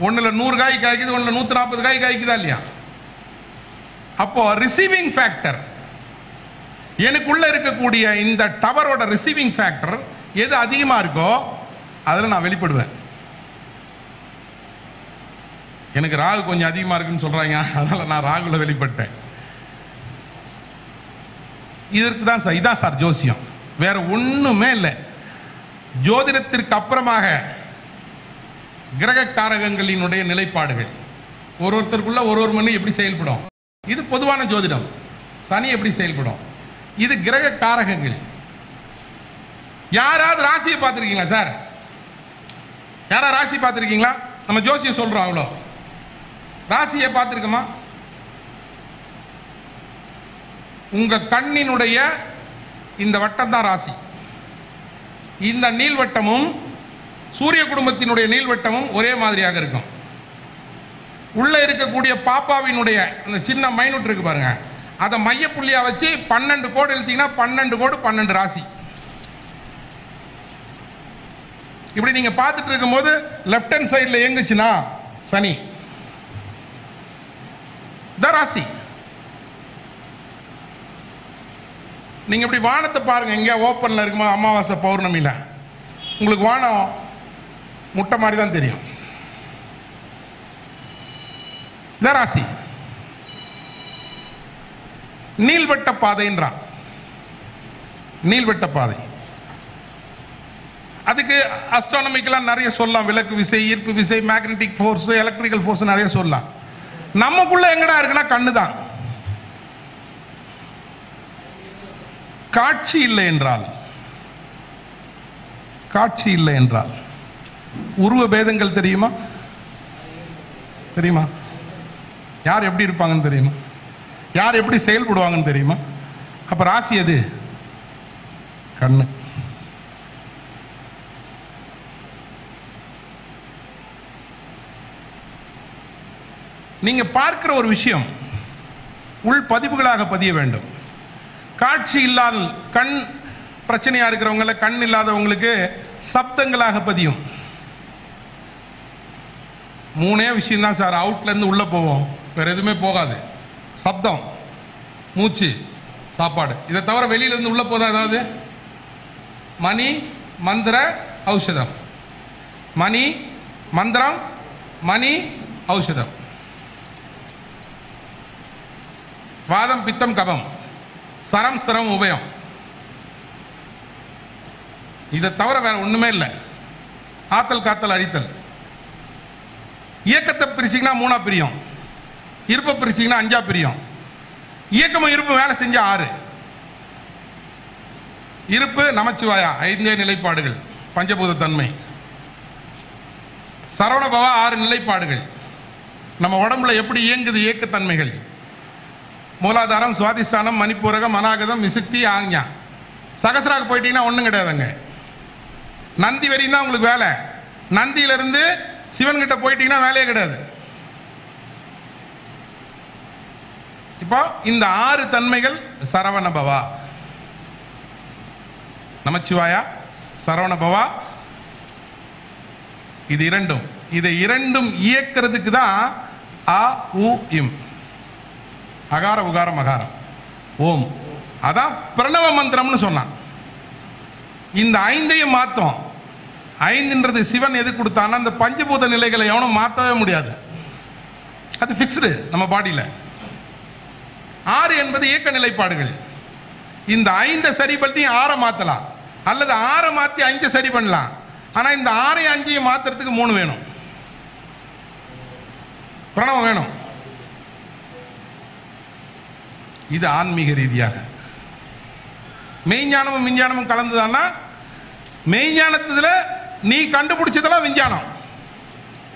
ஒன்னுல 100 காய் காய்க்குது, ஒன்னுல 140 காய் காய்க்குதா இல்லையா? அப்போ ரிசீவிங் ஃபேக்டர், எனக்குள்ள இருக்கக்கூடிய இந்த டவரோட ரிசீவிங் ஃபேக்டர் எது அதிகமா இருக்கோ அதில் நான் வெளிப்படுவேன். எனக்கு ராகு கொஞ்சம் அதிகமா இருக்குன்னு சொல்றாங்க, அதனால நான் ராகுல வெளிப்பட்டேன். இதற்கு தான் சார், இதான் சார் ஜோசியம், வேற ஒண்ணுமே இல்லை. ஜோதிடத்திற்கு அப்புறமாக கிரக காரகங்களினுடைய நிலைப்பாடுகள் ஒருத்தருக்குள்ள ஒரு மணி எப்படி செயல்படும், இது பொதுவான ஜோதிடம். சனி எப்படி செயல்படும், இது கிரக காரகங்கள். யாராவது ராசியை பார்த்திருக்கீங்களா சார்? யாரா ராசி பார்த்திருக்கீங்களா? நம்ம ஜோசியம் சொல்றோம் அவ்வளோ. ராசியை பார்த்திருக்கோமா? உங்க கண்ணினுடைய இந்த வட்டம் தான் ராசி. இந்த நீள்வட்டமும் சூரிய குடும்பத்தினுடைய நீள்வட்டமும் ஒரே மாதிரியாக இருக்கும். உள்ள இருக்கக்கூடிய பாப்பாவினுடைய அந்த சின்ன மைனூட் இருக்கு பாருங்க, அதை மையப்புள்ளியா வச்சு 12 கோடு எழுத்தீங்கன்னா 12 கோடு 12 ராசி. இப்படி நீங்க பார்த்துட்டு இருக்கும்போது லெஃப்ட் ஹேண்ட் சைடில் எங்குச்சுன்னா சனி த ராசி. நீங்க இப்படி வானத்தை பாருங்க, எங்கேயா ஓப்பன்ல இருக்குமா அமாவாசை பௌர்ணமியில உங்களுக்கு வானம் முட்டை மாதிரி தான் தெரியும். த ராசி. நீள்வட்ட பாதைன்றான். நீள்வட்ட பாதை, அதுக்கு அஸ்ட்ரானமிக்கெல்லாம் நிறைய சொல்லலாம். விளக்கு விசை, ஈர்ப்பு விசை, மேக்னெட்டிக் ஃபோர்ஸ், எலக்ட்ரிக்கல் ஃபோர்ஸ் நிறைய சொல்லலாம். நமக்குள்ள எங்கடா இருக்குன்னா கண்ணு தான். காட்சி இல்லை என்றால், காட்சி இல்லை என்றால் உருவ பேதங்கள் தெரியுமா? தெரியுமா? யார் எப்படி இருப்பாங்கன்னு தெரியுமா? யார் எப்படி செயல்படுவாங்கன்னு தெரியுமா? அப்ப ராசி எது? கண்ணு. நீங்க பார்க்கிற ஒரு விஷயம் உள் பதிவுகளாக பதிய வேண்டும். காட்சி இல்லாத கண் பிரச்சனையா இருக்கிறவங்கள, கண் இல்லாதவங்களுக்கு சப்தங்களாக பதியும். 3 விஷயம் தான் சார் அவுட்ல இருந்து உள்ள போவோம், வேற எதுவுமே போகாது. சப்தம், மூச்சு, சாப்பாடு. இதை தவிர வெளியில இருந்து உள்ள போதா ஏதாவது? மணி, மந்திர, ஔஷதம். மணி, மந்திரம், மணி, ஔஷதம். வாதம், பித்தம், கபம், சரம், ஸ்திரம், உபயம். இதை தவிர வேற ஒண்ணுமே இல்லை. ஆத்தல், காத்தல், அழித்தல். இயக்கத்தை பிரிச்சிங்கன்னா 3 பிரியும், இருப்பை பிரிச்சிங்கன்னா 5 பிரியும். இயக்கமும் இருப்பு வேலை செஞ்சா 6. இருப்பு நமச்சிவாயா 5 நிலைப்பாடுகள், பஞ்சபூத தன்மை. சரவணபவா 6 நிலைப்பாடுகள். நம்ம உடம்புல எப்படி இயங்குது இயக்கத்தன்மைகள். மூலாதாரம், சுவாதிஷ்டானம், மணிப்பூரகம், அநாகதம், விசுக்தி, ஆக்ஞா. சகசிராக்கு போயிட்டீங்கன்னா ஒன்றும் கிடையாதுங்க. நந்தி வரையும் தான் உங்களுக்கு வேலை. நந்தியிலிருந்து சிவன்கிட்ட போயிட்டீங்கன்னா வேலையே கிடையாது. இப்போ இந்த 6 தன்மைகள் சரவணபவா, நமச்சிவாயா, சரவணபவா, இது இரண்டும். இதை இரண்டும் இயக்கிறதுக்கு தான் அ உ இம், அகார உகாரம் அகாரம், ஓம். அதான் பிரணவ மந்திரம்னு சொன்னான். இந்த 5ஐயும் மாத்தோம். 5ன்றது சிவன் எது கொடுத்தான்னா அந்த பஞ்சபூத நிலைகளை எவனும் மாற்றவே முடியாது. அது ஃபிக்ஸ்டு நம்ம பாடியில். 6 என்பது இயக்க நிலைப்பாடுகள். இந்த 5 சரி பண்ணி 6 மாற்றலாம், அல்லது 6 மாற்றி 5 சரி பண்ணலாம். ஆனால் இந்த 6ஐயும் 5ஐயும் மாற்றுறதுக்கு 3 வேணும், பிரணவம் வேணும். இது ஆன்மீக ரீதியாக. மெய்ஞானமும் விஞ்ஞானமும் கலந்துதான்னா, மெய்ஞானத்துல நீ கண்டுபிடிச்சதெல்லாம் விஞ்ஞானம்.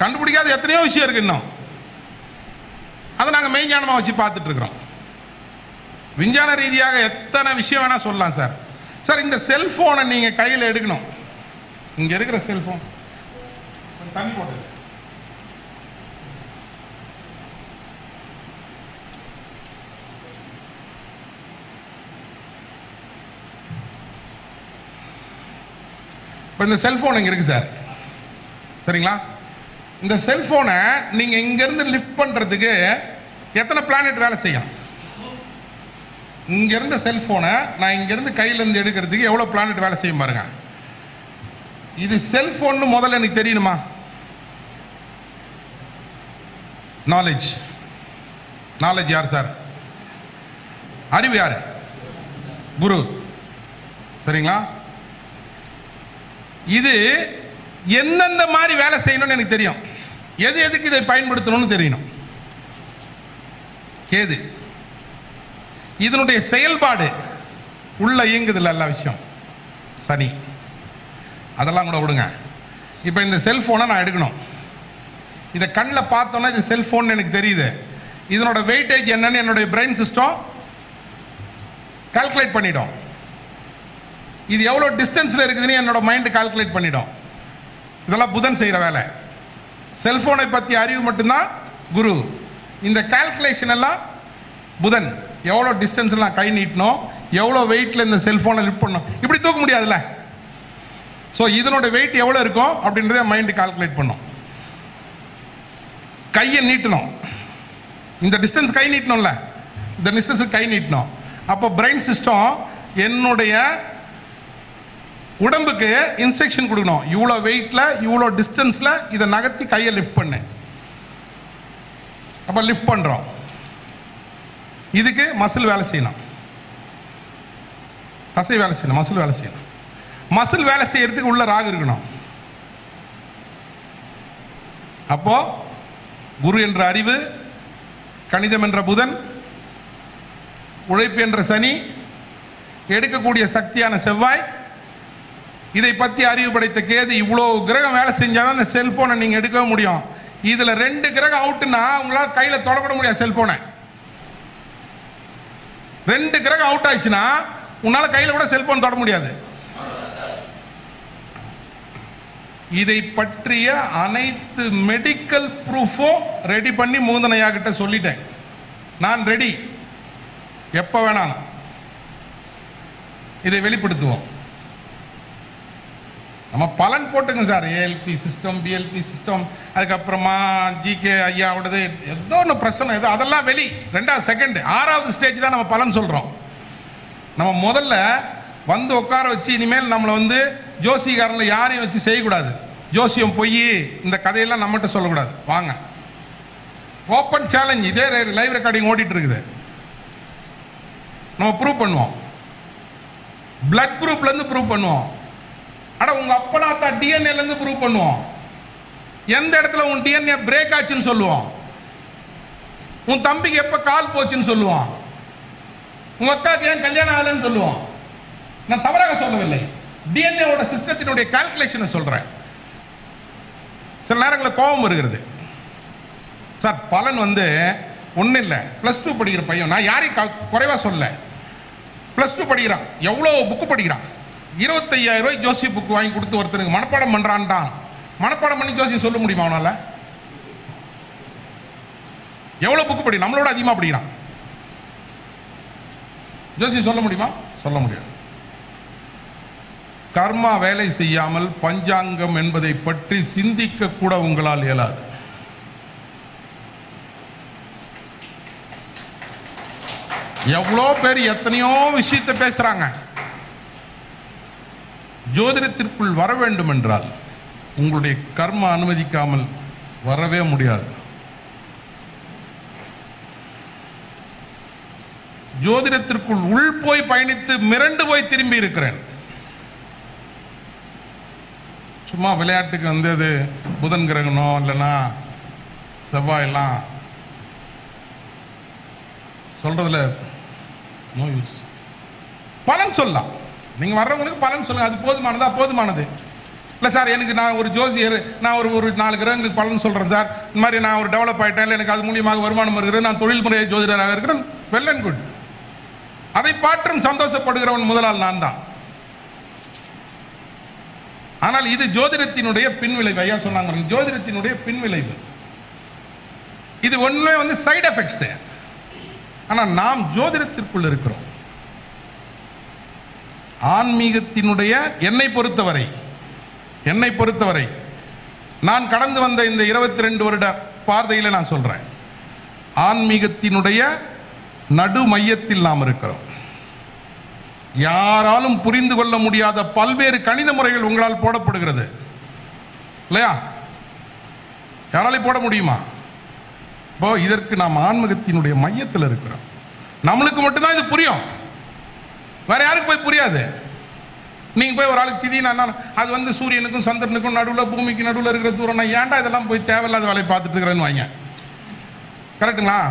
கண்டுபிடிக்காத எத்தனையோ விஷயம் இருக்கு இன்னும். அதை நாங்கள் மெய்ஞானமாக வச்சு பார்த்துட்டு இருக்கிறோம். விஞ்ஞான ரீதியாக எத்தனை விஷயம் வேணா சொல்லலாம் சார். சார், இந்த செல்போனை நீங்கள் கையில் எடுக்கணும். இங்கே இருக்கிற செல்போன் தண்ணி போட்டு இப்போ இந்த செல்போன் இங்கே இருக்கு சார், சரிங்களா? இந்த செல்போனை நீங்கள் இங்கேருந்து லிஃப்ட் பண்ணுறதுக்கு எத்தனை பிளானட் வேலை செய்யும்? இங்கேருந்து செல்போனை நான் இங்கேருந்து கையிலேருந்து எடுக்கிறதுக்கு எவ்வளோ பிளானட் வேலை செய்யும் பாருங்க. இது செல்போன் முதல்ல எனக்கு தெரியணுமா? நாலேஜ். நாலேஜ் யார் சார்? அறிவு யார்? குரு, சரிங்களா? இது எந்தெந்த மாதிரி வேலை செய்யணும்னு எனக்கு தெரியும். எது எதுக்கு இதை பயன்படுத்தணும்னு தெரியணும். கேது இதனுடைய செயல்பாடு உள்ள இயங்குதில்ல எல்லா விஷயம். சனி அதெல்லாம் கூட விடுங்க. இப்போ இந்த செல்போனை நான் எடுக்கணும். இதை கண்ணில் பார்த்தோன்னா இது செல்போன் எனக்கு தெரியுது. இதனோட வெயிட்டேஜ் என்னன்னு என்னுடைய பிரெயின் சிஸ்டம் கால்குலேட் பண்ணிடும். இது எவ்வளோ டிஸ்டன்ஸில் இருக்குதுன்னு என்னோட மைண்டு கால்குலேட் பண்ணிடும். இதெல்லாம் புதன் செய்கிற வேலை. செல்போனை பற்றி அறிவு மட்டும்தான் குரு. இந்த கால்குலேஷன் எல்லாம் புதன். எவ்வளோ டிஸ்டன்ஸில் நான் கை நீட்டணும், எவ்வளோ வெயிட்டில் இந்த செல்ஃபோனை லிஃப்ட் பண்ணணும், இப்படி தூக்க முடியாதுல்ல. ஸோ இதனோட வெயிட் எவ்வளோ இருக்கும் அப்படின்றத மைண்டு கால்குலேட் பண்ணும். கையை நீட்டணும், இந்த டிஸ்டன்ஸ் கை நீட்டணும்ல, இந்த டிஸ்டன்ஸுக்கு கை நீட்டணும். அப்போ பிரெயின் சிஸ்டம் என்னுடைய உடம்புக்கு இன்ஸ்ட்ரக்ஷன் கொடுக்கணும். இவ்வளோ வெயிட்டில் இவ்வளோ டிஸ்டன்ஸில் இதை நகர்த்தி கையை லிஃப்ட் பண்ணு. அப்போ லிஃப்ட் பண்ணுறோம். இதுக்கு மசில் வேலை செய்யணும், தசை வேலை செய்யணும், மசில் வேலை செய்யணும். மசில் வேலை செய்யறதுக்கு உள்ள ராகு இருக்கணும். அப்போ குரு என்ற அறிவு, கணிதம் என்ற புதன், உழைப்பு என்ற சனி, எடுக்கக்கூடிய சக்தியான செவ்வாய், இதை பற்றி அறிவு படைத்த கேது, இவ்வளோ கிரகம் வேலை செஞ்சாதான் இந்த செல்போனை நீங்கள் எடுக்கவே முடியும். இதில் 2 கிரகம் அவுட்டுன்னா உங்களால் கையில் தொடக்கூட முடியாது செல்போனை. 2 கிரகம் அவுட் ஆயிடுச்சுன்னா உன்னால் கையில் கூட செல்போன் தொட முடியாது. இதை பற்றிய அனைத்து மெடிக்கல் ப்ரூஃபும் ரெடி பண்ணி மூந்தனையா கிட்ட சொல்லிட்டேன். நான் ரெடி, எப்போ வேணாலும் இதை வெளிப்படுத்துவோம். நம்ம பலன் போட்டுங்க sir. ALP system, BLB system, அதுக்கப்புறமா ஜிகே ஐயாவோடது ஏதோ ஒன்று பிரச்சனை ஏதோ, அதெல்லாம் வெளி 2வது செகண்ட் 6வது ஸ்டேஜ் தான் நம்ம பலன் சொல்கிறோம். நம்ம முதல்ல வந்து உட்கார வச்சு இனிமேல் நம்மளை வந்து ஜோசிகாரனில் யாரையும் வச்சு செய்யக்கூடாது. ஜோசியம் பொய், இந்த கதையெல்லாம் நம்மகிட்ட சொல்லக்கூடாது. வாங்க, ஓப்பன் சேலஞ்ச். இதே லைவ் ரெக்கார்டிங் ஓடிட்டு இருக்குது. நம்ம ப்ரூவ் பண்ணுவோம். பிளட் குரூப்லேருந்து ப்ரூவ் பண்ணுவோம். அட உங்க அப்பனாத்தா டிஎன்ஏலேருந்து ப்ரூவ் பண்ணுவோம். எந்த இடத்துல உன் டிஎன்ஏ பிரேக் ஆச்சுன்னு சொல்லுவோம். உன் தம்பிக்கு எப்போ கால் போச்சுன்னு சொல்லுவோம். உங்க அக்காவுக்கு ஏன் கல்யாணம் ஆகலன்னு சொல்லுவோம். நான் தவறாக சொல்லவில்லை, டிஎன்ஏவோட சிஸ்டத்தினுடைய கால்குலேஷனை சொல்றேன். சில நேரங்களில் கோபம் வருகிறது. சார் பலன் வந்து ஒன்றும் இல்லை. +2 படிக்கிற பையன், நான் யாரையும் குறைவா சொல்ல, +2 படிக்கிறான், எவ்வளோ புக்கு படிக்கிறான், 25,000 ரூபாய் ஜோசி புக்கு வாங்கி கொடுத்து ஒருத்தருக்கு மனப்பாடம் பண்ணுறான்டான். மனப்பாடம் பண்ணி ஜோசி சொல்ல முடியுமா அவனால? எவ்வளோ புக்கு படி, நம்மளோட அதிகமாக படிக்கிறான், ஜோசி சொல்ல முடியுமா? சொல்ல முடியாது. கர்மா வேலை செய்யாமல் பஞ்சாங்கம் என்பதை பற்றி சிந்திக்க கூட உங்களால் இயலாது. எவ்வளோ பேர் எத்தனையோ விஷயத்தை பேசுறாங்க. ஜோதிடத்திற்குள் வர வேண்டும் என்றால் உங்களுடைய கர்மா அனுமதிக்காமல் வரவே முடியாது. ஜோதிடத்திற்குள் உள் போய் பயணித்து மிரண்டு போய் திரும்பி இருக்கிறேன். சும்மா விளையாட்டுக்கு வந்து அது புதன் கிரகணோ இல்லைன்னா செவ்வாயெல்லாம் சொல்றதுல நோ யூஸ். பலன் சொல்லலாம், நீங்க வர்றவங்களுக்கு பலன் சொல்லுங்க, அது போதுமானதா? போதுமானது இல்லை சார். எனக்கு நான் ஒரு ஜோசியர், நான் ஒரு 4 கிரகங்களுக்கு பலன் சொல்றேன் சார், இந்த மாதிரி நான் ஒரு டெவலப் ஆகிட்டேன், இல்லை எனக்கு அது மூலியமாக வருமானம் இருக்கிறது, நான் தொழில்முறை ஜோதிடராக இருக்கிறேன், வெல் அண்ட் குட். அதை பாற்றும் சந்தோஷப்படுகிறவன் முதலால் நான் தான். ஆனால் இது ஜோதிடத்தினுடைய பின்விளைவு. ஐயா சொன்னாங்க, ஜோதிடத்தினுடைய பின்விளைவு. இது ஒண்ணுமே வந்து சைடு எஃபெக்ட்ஸ். ஆனால் நாம் ஜோதிடத்திற்குள் இருக்கிறோம். ஆன்மீகத்தினுடைய என்னை பொறுத்தவரை நான் கடந்து வந்த இந்த 22 வருட பார்வையில் நான் சொல்றேன், ஆன்மீகத்தினுடைய நடு மையத்தில் நாம் இருக்கிறோம். யாராலும் புரிந்து கொள்ள முடியாத பல்வேறு கணித முறைகள் உங்களால் போடப்படுகிறது இல்லையா? யாராலையும் போட முடியுமா? இப்போ இதற்கு நாம் ஆன்மீகத்தினுடைய மையத்தில் இருக்கிறோம். நம்மளுக்கு மட்டும்தான் இது புரியும், வேற யாருக்கு போய் புரியாது. நீங்க போய் ஒரு ஆளுக்கு திடீர்னு அது வந்து சூரியனுக்கும் சந்திரனுக்கும் நடுவில் பூமிக்கு நடுவில் இருக்கிற தூரம், நான் ஏன்டா இதெல்லாம் போய் தேவையில்லாத வேலையை பார்த்துட்டு இருக்கிறேன்னு வாங்க. கரெக்டுங்களா?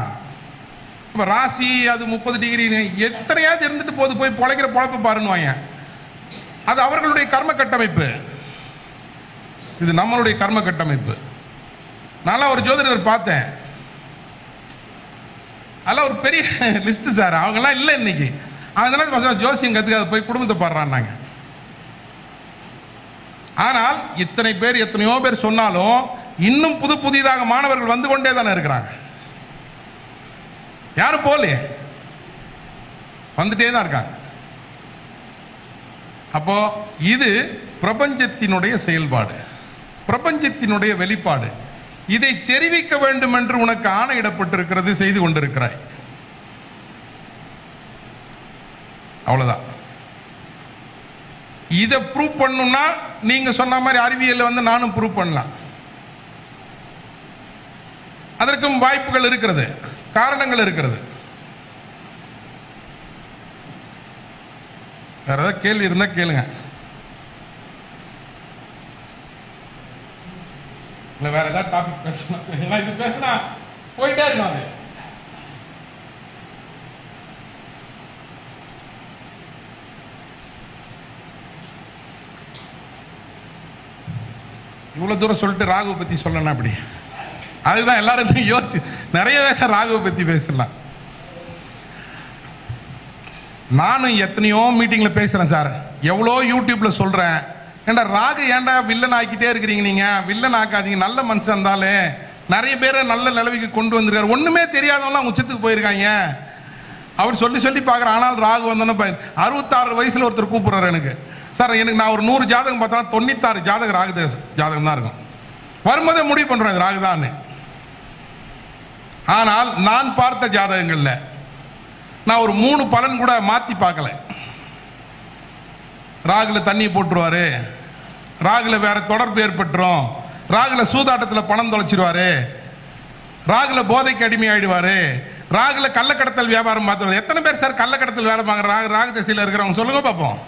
இப்போ ராசி அது 30 டிகிரி எத்தனையாவது இருந்துட்டு போது, போய் பொழைக்கிற பொழப்ப பாருன்னு வாங்க. அது அவர்களுடைய கர்ம கட்டமைப்பு, இது நம்மளுடைய கர்ம கட்டமைப்பு. நான் ஒரு ஜோதிடர் பார்த்தேன், அதெல்லாம் ஒரு பெரிய லிஸ்ட் சார். அவங்கெல்லாம் இல்லை இன்னைக்கு. அதனால ஜோசியம் கற்றுக்க போய் குடும்பத்தை பாடுறான்னாங்க. ஆனால் இத்தனை பேர் எத்தனையோ பேர் சொன்னாலும் இன்னும் புதிதாக மாணவர்கள் வந்து கொண்டே தானே இருக்கிறாங்க. யாரும் போலே, வந்துட்டே தான் இருக்காங்க. அப்போ இது பிரபஞ்சத்தினுடைய செயல்பாடு, பிரபஞ்சத்தினுடைய வெளிப்பாடு. இதை தெரிவிக்க வேண்டும் என்று உனக்கு ஆணையிடப்பட்டிருக்கிறது, செய்து கொண்டிருக்கிறாய். அவ்வளவுதான். இதை ப்ரூவ் பண்ணணும்னா நீங்க சொன்ன மாதிரி அறிவியல் வந்து நானும் ப்ரூவ் பண்ணலாம். அதற்கும் வாய்ப்புகள் இருக்கிறது, காரணங்கள் இருக்கிறது. வேற ஏதாவது கேள்வி இருந்தா கேளுங்க. இல்ல வேற ஏதாவது டாபிக் பேசணும், இது பேசினா போயிட்டே இருக்காங்க. இவ்வளவு தூரம் சொல்லிட்டு ராகுவை பத்தி சொல்லணும் அப்படி, அதுதான் எல்லாரும் யோசிச்சு நிறைய ராகுவை பத்தி பேசலாம். நானும் எத்தனையோ மீட்டிங்ல பேசுறேன் சார், எவ்வளோ யூடியூப்ல சொல்றேன். ஏண்டா ராகு ஏண்டா வில்லன் ஆக்கிட்டே இருக்கிறீங்க? நீங்க வில்லன் ஆக்காதீங்க, நல்ல மனுஷன் இருந்தாலே நிறைய பேரை நல்ல நிலவுக்கு கொண்டு வந்திருக்காரு. ஒண்ணுமே தெரியாதவங்களாம் உச்சத்துக்கு போயிருக்காங்க. அவர் சொல்லி சொல்லி பார்க்குறேன். ஆனால் ராகு வந்தோன்னு 66 வயசுல ஒருத்தர் கூப்பிடுறாரு எனக்கு, சார் எனக்கு நான் ஒரு 100 ஜாதகம் பார்த்தா 96 ஜாதகம் ராகு ஜாதகம் தான் இருக்கும். வரும்போதே முடிவு பண்றேன் ராகு தான். ஆனால் நான் பார்த்த ஜாதகங்கள்ல நான் ஒரு 3 பலன் கூட மாத்தி பார்க்கல. ராகுல தண்ணி போட்டுருவாரு, ராகுல வேற தொடர்பு ஏற்பட்டுரும், ராகுல சூதாட்டத்தில் பணம் தொலைச்சிருவாரு, ராகுல போதைக்கு அடிமையாயிடுவாரு, ராகுல கள்ளக்கடத்தல் வியாபாரம் பார்த்துருவாரு. எத்தனை பேர் சார் கள்ளக்கடத்தல் வேலை பார்க்குற ராகு திசையில் இருக்கிறவங்க சொல்லுங்க பார்ப்போம்.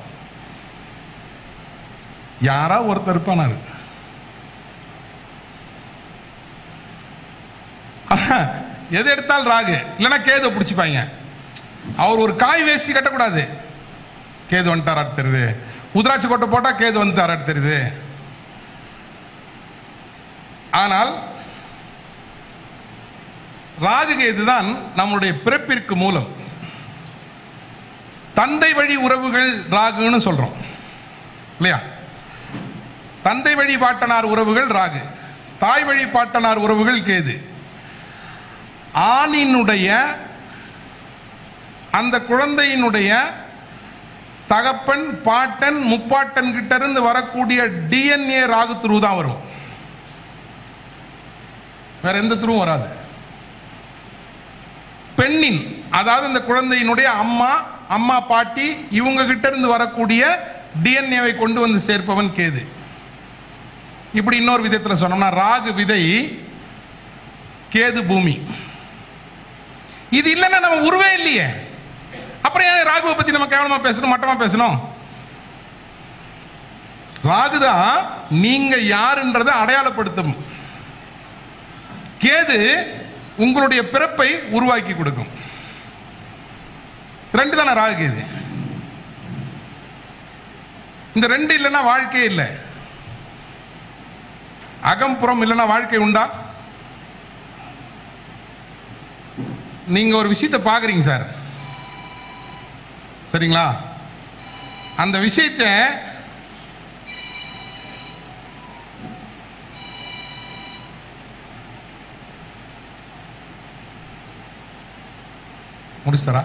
யாரா ஒருத்தர் இருப்பானாரு. எது எடுத்தால் ராகு, இல்லைன்னா கேது பிடிச்சிப்பாங்க. அவர் ஒரு காய் வேஸ்டி கட்டக்கூடாது, கேது வந்துட்டார் தெரியுது. உதிராட்சி கொட்டை போட்டா கேது வந்துட்டார் தெரியுது. ஆனால் ராகு கேது தான் நம்முடைய பிறப்பிற்கு மூலம். தந்தை வழி உறவுகள் ராகுன்னு சொல்றோம் இல்லையா? தந்தை வழி பாட்டனார் உறவுகள் ராகு, தாய் வழி பாட்டனார் உறவுகள் கேது. ஆணினுடைய அந்த குழந்தையினுடைய தகப்பன், பாட்டன், முப்பாட்டன் கிட்ட இருந்து வரக்கூடிய டிஎன்ஏ ராகு த்ரூ தான் வரும், வேற எந்த த்ரூவும் வராது. பெண்ணின், அதாவது இந்த குழந்தையினுடைய அம்மா, அம்மா பாட்டி, இவங்க கிட்ட இருந்து வரக்கூடிய டிஎன்ஏவை கொண்டு வந்து சேர்ப்பவன் கேது. இப்படி இன்னொரு விதத்தில் சொன்னோம்னா ராகு விதை, கேது பூமி. இது இல்லைன்னா நம்ம உருவே இல்லையே, அப்புறம் ஏன் ராகுவை பத்தி நம்ம கேவலமா பேசணும், மட்டமா பேசணும்? ராகுதான் நீங்க யாருன்றதை அடையாளப்படுத்தும். கேது உங்களுடைய பிறப்பை உருவாக்கி கொடுக்கும். ரெண்டு தானே ராகு கேது. இந்த ரெண்டு இல்லைன்னா வாழ்க்கையே இல்லை. அகம்புறம் இல்லைன்னா வாழ்க்கை உண்டா? நீங்க ஒரு விஷயத்தை பார்க்குறீங்க சார், சரிங்களா? அந்த விஷயத்தை முடிச்சுட்டாரா?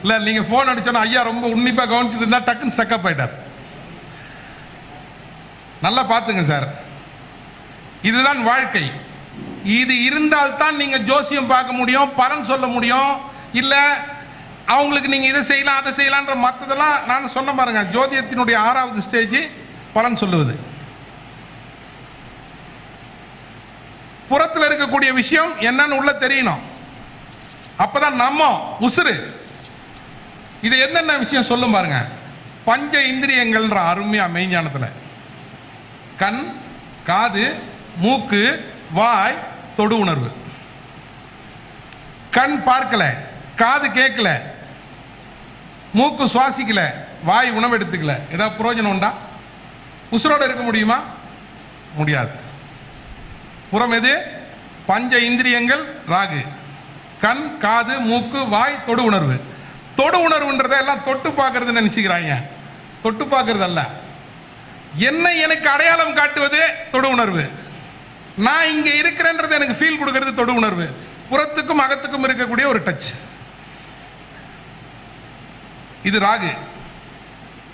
இல்லை, நீங்கள் ஃபோன் அடிச்சோன்னா ஐயா ரொம்ப உன்னிப்பாக கவனிச்சுட்டு இருந்தால் டக்குன்னு ஸ்டக்கப் ஆயிட்டார். நல்லா பார்த்துங்க சார், இதுதான் வாழ்க்கை. இது இருந்தால்தான் நீங்கள் ஜோசியம் பார்க்க முடியும், பலன் சொல்ல முடியும். இல்லை அவங்களுக்கு நீங்கள் இதை செய்யலாம் அதை செய்யலான்ற மற்றதெல்லாம் நான் சொன்ன பாருங்க, ஜோதிடத்தினுடைய 6வது ஸ்டேஜ் பலன் சொல்லுவது. புறத்தில் இருக்கக்கூடிய விஷயம் என்னன்னு உள்ள தெரியணும், அப்பதான் நம்ம உசுறு. இது என்னென்ன விஷயம் சொல்லும் பாருங்க. பஞ்ச இந்திரியங்கள்ன்ற அருமையா மெய்ஞானத்துல கண், காது, மூக்கு, வாய், தொடு உணர்வு. கண் பார்க்கல, காது கேட்கல, மூக்கு சுவாசிக்கல, வாய் உணவு எடுத்துக்கல, ஏதாவது பிரயோஜனம் உண்டா? உசுரோட இருக்க முடியுமா? முடியாது. புறம் எது? பஞ்ச இந்திரியங்கள் ராகு. கண், காது, மூக்கு, வாய், தொடு உணர்வு. தொடு உணர்வுன்றதை எல்லாம் தொட்டு பார்க்கறது நினைச்சுக்கிறாங்க. தொட்டு பார்க்கறது அல்ல, என்னை எனக்கு அடையாளம் காட்டுவது தொடு உணர்வு. நான் இங்க இருக்கிறேன்றது எனக்கு ஃபீல் கொடுக்கிறது தொடு உணர்வு. புறத்துக்கும் அகத்துக்கும் இருக்கக்கூடிய ஒரு டச், இது ராகு.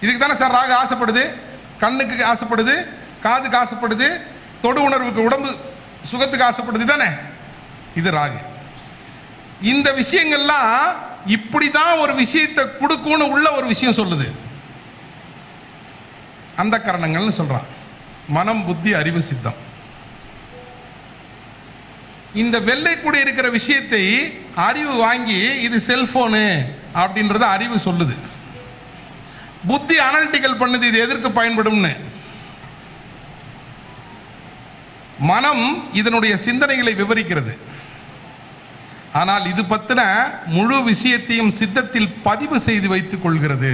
இதுக்கு தானே சார் ராகு ஆசைப்படுது. கண்ணுக்கு ஆசைப்படுது, காதுக்கு ஆசைப்படுது, தொடு உணர்வுக்கு, உடம்பு சுகத்துக்கு ஆசைப்படுது தானே, இது ராகு. இந்த விஷயங்கள்லாம் இப்படிதான் ஒரு விஷயத்தை கொடுக்கும்னு உள்ள ஒரு விஷயம் சொல்லுது. அந்த கரணங்கள்னு சொல்றான். மனம், புத்தி, அறிவு, சித்தம். இந்த வெள்ளை கூட இருக்கிற விஷயத்தை அறிவு வாங்கி இது செல்போனு அப்படின்றத அறிவு சொல்லுது. புத்தி அனலிட்டிக்கல் பண்ணுது, இது எதற்கு பயன்படும்னு. மனம் இதனுடைய சிந்தனைகளை விவரிக்கிறது. ஆனால் இது பத்தின முழு விஷயத்தையும் சித்தத்தில் பதிவு செய்து வைத்துக் கொள்கிறது.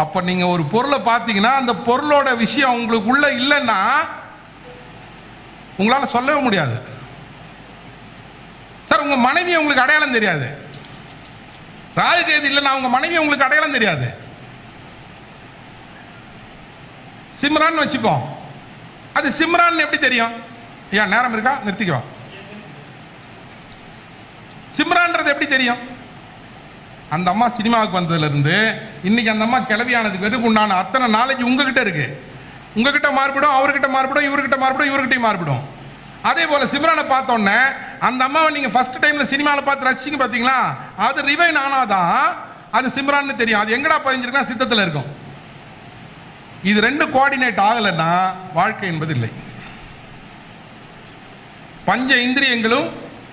அப்ப நீங்க ஒரு பொருளை பார்த்தீங்கன்னா அந்த பொருளோட விஷயம் உங்களுக்கு உள்ள இல்லைன்னா உங்களால சொல்லவே முடியாது. சார் உங்க மனைவி உங்களுக்கு அடையாளம் தெரியாது, ராகு கேது இல்லைன்னா உங்க மனைவி உங்களுக்கு அடையாளம் தெரியாது. சிம்ரான் வச்சுப்போம், அது சிம்ரான் எப்படி தெரியும்? ஏன் நேரம் இருக்கா? நிறுத்திக்குவோம். சிம்ரான்றது எப்படி தெரியும்? அந்த அம்மா சினிமாவுக்கு வந்ததுல இருந்து இன்னைக்கு அந்த அம்மா கிளவியானதுக்கு வெறும் உண்டான அத்தனை நாலேஜ் உங்ககிட்ட இருக்கு. உங்ககிட்ட மாறுபடும், அவர்கிட்ட மாறுபடும், இவர்கிட்ட மாறுபடும், இவர்கிட்டையும் மாறுபடும். அதே போல சிம்ரானை பார்த்தோன்னே அந்த அம்மாவை நீங்க ஃபர்ஸ்ட் டைம்ல சினிமாவில் பார்த்து ரசிச்சிங்க பார்த்தீங்களா, அது ரிவைன் ஆனாதான் அது சிம்ரான்னு தெரியும். அது எங்கடா பதிஞ்சிருக்கா? சித்தத்தில் இருக்கும். இது ரெண்டு கோஆர்டினேட் ஆகலைன்னா வாழ்க்கை என்பது இல்லை. பஞ்ச இந்திரியங்களும்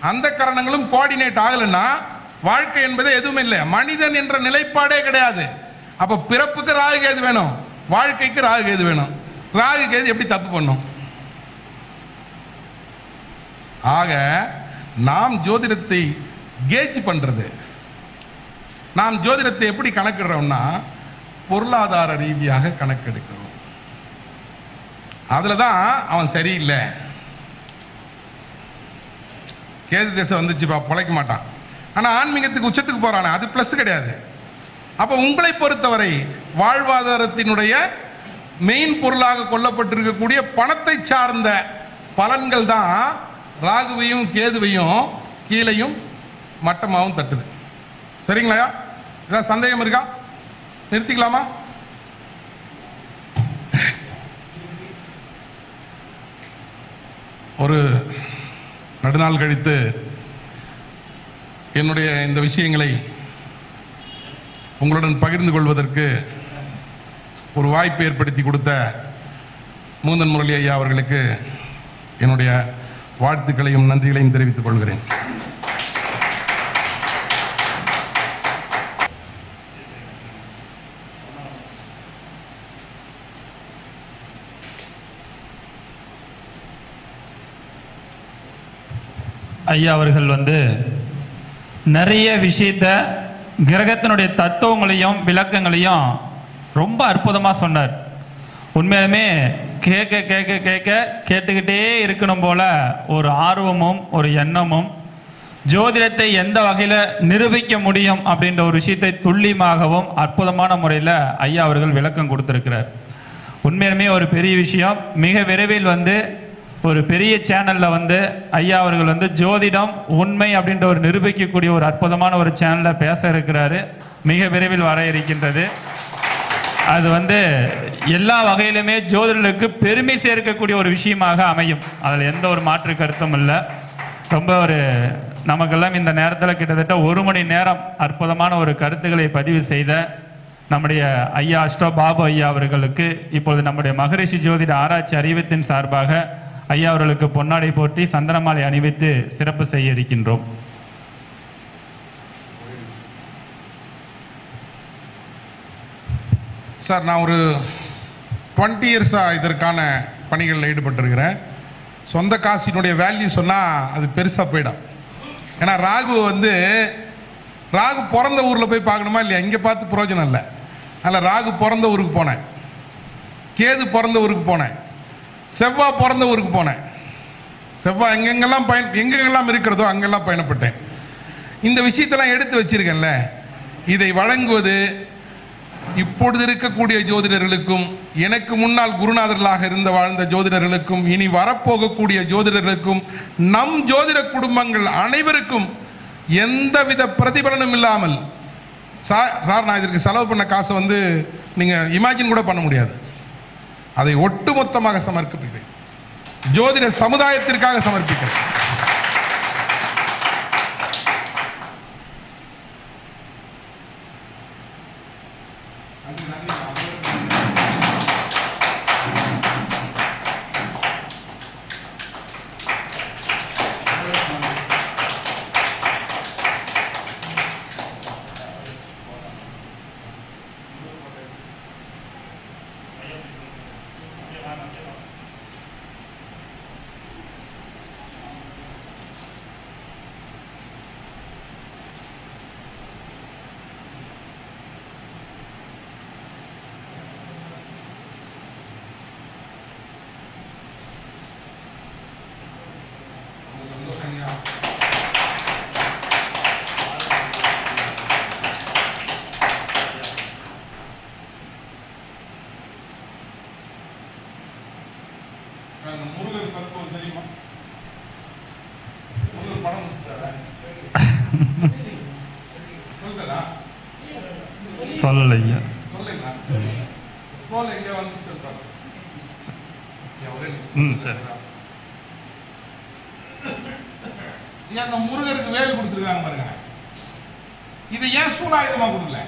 அந்த கரணங்களும் கோஆர்டினேட் ஆகலைன்னா வாழ்க்கை என்பது எதுவும் இல்லை. மனிதன் என்ற நிலைப்பாடே கிடையாது. அப்ப பிறப்புக்கு ராகு கேது வேணும், வாழ்க்கைக்கு ராகு கேது வேணும். ராகு கேது எப்படி தப்பு பண்ணும்? ஆக நாம் ஜோதிடத்தை கேஜ் பண்றது, நாம் ஜோதிடத்தை எப்படி கணக்கிடுறோம்னா பொருளாதார ரீதியாக கணக்கெடுக்கிறோம். அதில் தான் அவன் சரியில்லை, கேது திசை வந்துச்சுப்பா பிழைக்க மாட்டான். ஆனால் ஆன்மீகத்துக்கு உச்சத்துக்கு போகிறானே அது ப்ளஸ் கிடையாது. அப்போ உங்களை பொறுத்தவரை வாழ்வாதாரத்தினுடைய மெயின் பொருளாக கொல்லப்பட்டிருக்கக்கூடிய பணத்தை சார்ந்த பலன்கள் தான் ராகுவையும் கேதுவையும் கீழையும் மட்டமாகவும் தட்டுது. சரிங்களா? ஏதாவது சந்தேகம் இருக்கா? நிறுத்திக்கலாமா? ஒரு நடுநாள் கழித்து என்னுடைய இந்த விஷயங்களை உங்களுடன் பகிர்ந்து கொள்வதற்கு ஒரு வாய்ப்பு ஏற்படுத்தி கொடுத்த முகுந்தன் முரளி ஐயா அவர்களுக்கு என்னுடைய வாழ்த்துக்களையும் நன்றிகளையும் தெரிவித்துக் கொள்கிறேன். ஐயா அவர்கள் நிறைய விஷயத்த கிரகத்தினுடைய தத்துவங்களையும் விளக்கங்களையும் ரொம்ப அற்புதமாக சொன்னார். உண்மையிலுமே கேட்க கேட்க கேட்க கேட்டுக்கிட்டே இருக்கணும் போல ஒரு ஆர்வமும் ஒரு எண்ணமும், ஜோதிடத்தை எந்த வகையில் நிரூபிக்க முடியும் அப்படின்ற ஒரு விஷயத்தை துல்லியமாகவும் அற்புதமான முறையில் ஐயா அவர்கள் விளக்கம் கொடுத்துருக்கிறார். உண்மையிலுமே ஒரு பெரிய விஷயம். மிக விரைவில் ஒரு பெரிய சேனலில் ஐயா அவர்கள் ஜோதிடம் உண்மை அப்படின்ற ஒரு நிரூபிக்கக்கூடிய ஒரு அற்புதமான ஒரு சேனலில் பேச இருக்கிறாரு. மிக விரைவில் வர இருக்கின்றது. அது எல்லா வகையிலுமே ஜோதிடர்களுக்கு பெருமை சேர்க்கக்கூடிய ஒரு விஷயமாக அமையும். அதில் எந்த ஒரு மாற்று கருத்தும் இல்லை. ரொம்ப நமக்கெல்லாம் இந்த நேரத்தில் கிட்டத்தட்ட 1 மணி நேரம் அற்புதமான ஒரு கருத்துக்களை பதிவு செய்த நம்முடைய ஐயா அஷ்டோ பாபு ஐயா அவர்களுக்கு இப்பொழுது நம்முடைய மகரிஷி ஜோதிட ஆராய்ச்சி அறிவித்தின் சார்பாக ஐயா அவர்களுக்கு பொன்னாடை போட்டி சந்தனமாலை அணிவித்து சிறப்பு செய்ய இருக்கின்றோம். சார், நான் ஒரு 20 இயர்ஸாக இதற்கான பணிகளில் ஈடுபட்டிருக்கிறேன். சொந்த காசினுடைய வேல்யூ சொன்னால் அது பெருசாக போயிடும். ஏன்னா ராகு பிறந்த ஊரில் போய் பார்க்கணுமா இல்லையா? இங்கே பார்த்து பிரயோஜனம் இல்லை. அதில் ராகு பிறந்த ஊருக்கு போனேன், கேது பிறந்த ஊருக்கு போனேன், செவ்வாய் பிறந்த ஊருக்கு போனேன். செவ்வாய் எங்கெங்கெல்லாம் இருக்கிறதோ அங்கெல்லாம் பயணப்பட்டேன். இந்த விஷயத்தெல்லாம் எடுத்து வச்சிருக்கேன்ல. இதை வழங்குவது இப்பொழுது இருக்கக்கூடிய ஜோதிடர்களுக்கும், எனக்கு முன்னால் குருநாதர்களாக இருந்து வாழ்ந்த ஜோதிடர்களுக்கும், இனி வரப்போகக்கூடிய ஜோதிடர்களுக்கும், நம் ஜோதிட குடும்பங்கள் அனைவருக்கும் எந்தவித பிரதிபலனும் இல்லாமல், சார் நான் இதற்கு செலவு பண்ண காசை நீங்கள் இமேஜின் கூட பண்ண முடியாது. அதை ஒட்டுமொத்தமாக சமர்ப்பிக்கிறேன். ஜோதிட சமுதாயத்திற்காக சமர்ப்பிக்கிறேன். முருகர் தத்துவம் தெரியுமா? முருகர் படம் சொல்லலைங்க. அந்த முருகருக்கு வேல் கொடுத்துருக்காங்க பாருங்க. இது ஏன் சூலாயுதமா கொடுக்கல?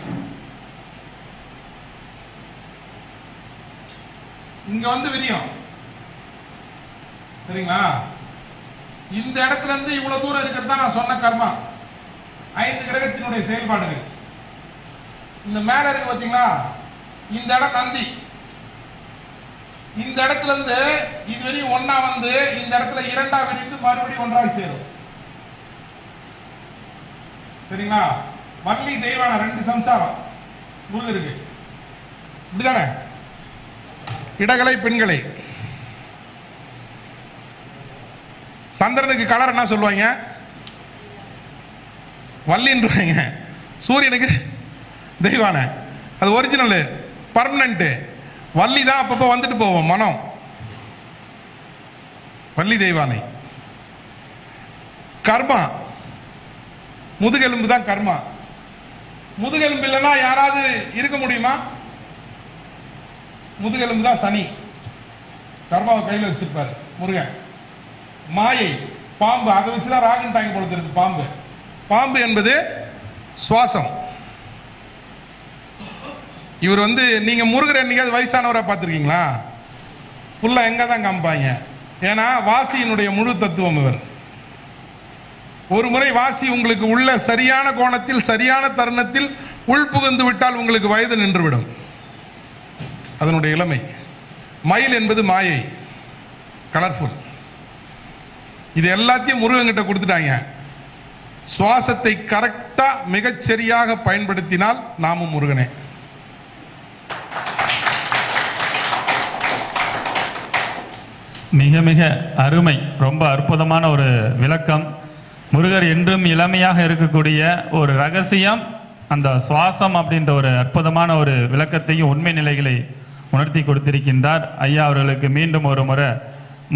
இங்க விரியும் சரிங்களா? இந்த இடத்துல இருந்து இவ்வளவு தூரம் இருக்கிறது தான் நான் சொன்ன கர்மா. 5 கிரகத்தினுடைய செயல்பாடுகள். இந்த மேல இருக்கு பாத்தீங்களா, இந்த இடம் நந்தி. இந்த இடத்துல இருந்து இதுவரையும் ஒன்னா இந்த இடத்துல 2ஆ விரிந்து மறுபடியும் ஒன்றாக சேரும். சரிங்களா? வள்ளி தெய்வான 2 சம்சாரம் முருகருக்கு. இப்படிதானே? இடகலை பெண்களை சந்திரனுக்கு கலர் என்ன சொல்லுவாங்க? வள்ளின்றாங்க. சூரியனுக்கு தெய்வானை. அது ஒரிஜினல் பர்மனன்ட். வள்ளி தான் அப்பப்போ வந்துட்டு போவோம். மனம் வள்ளி தெய்வானை. கர்மா முதுகெலும்பு தான் கர்மா. முதுகெலும்பு இல்லைன்னா யாராவது இருக்க முடியுமா? முதுகெலும்பு தான் சனி. கர்மாவை கையில் வச்சிருப்பாரு முருகன். மாயை பாம்பு, அதை வச்சுதான் ராகன் டாங்கி கொடுத்துருது. பாம்பு பாம்பு என்பது சுவாசம். இவர் வந்து நீங்க முருகர் என்னைக்காவது வயசானவரை பார்த்துருக்கீங்களா? ஃபுல்லா எங்க தான் காமிப்பாங்க. ஏன்னா வாசியினுடைய முழு தத்துவம் இவர். ஒரு முறை வாசி உங்களுக்கு உள்ள சரியான கோணத்தில் சரியான தருணத்தில் உள்புகுந்து விட்டால் உங்களுக்கு வயது நின்றுவிடும். அதனுடைய இளமை. மயில் என்பது மாயை, கலர்ஃபுல். இது எல்லாத்தையும் முருகன்கிட்ட கொடுத்துட்டாங்க. சுவாசத்தை கரெக்டா மிகச்சரியாக பயன்படுத்தினால் நாமும் முருகனே. மிக மிக அருமை. ரொம்ப அற்புதமான ஒரு விளக்கம். முருகர் என்றும் இளமையாக இருக்கக்கூடிய ஒரு ரகசியம் அந்த சுவாசம் அப்படின்ற ஒரு அற்புதமான ஒரு விளக்கத்தையும் உண்மை நிலைகளை உணர்த்தி கொடுத்திருக்கின்றார். ஐயா அவர்களுக்கு மீண்டும் ஒரு முறை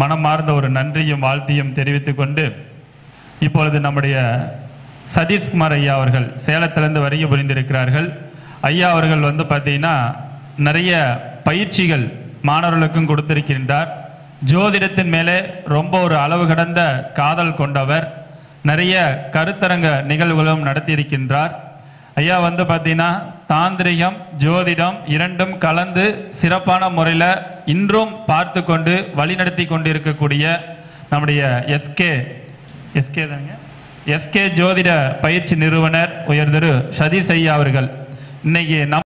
மனமார்ந்த ஒரு நன்றியும் வாழ்த்தியும் தெரிவித்துக் கொண்டு, இப்பொழுது நம்முடைய சதீஷ்குமார் ஐயா அவர்கள் சேலத்திலிருந்து வருகை புரிந்திருக்கிறார்கள். ஐயா அவர்கள் வந்து பார்த்தீங்கன்னா நிறைய பயிற்சிகள் மாணவர்களுக்கும் கொடுத்திருக்கின்றார். ஜோதிடத்தின் மேலே ரொம்ப ஒரு அளவு கடந்த காதல் கொண்டவர். நிறைய கருத்தரங்க நிகழ்வுகளும் நடத்தியிருக்கின்றார். ஐயா வந்து பார்த்தீங்கன்னா தாந்திரிகம் ஜோதிடம் இரண்டும் கலந்து சிறப்பான முறையில் இன்றும் பார்த்து கொண்டு வழிநடத்தி கொண்டு இருக்கக்கூடிய நம்முடைய எஸ்கே ஜோதிட பயிற்சி நிறுவனர் உயர் திரு சதீஷ் ஐயா அவர்கள் இன்னைக்கு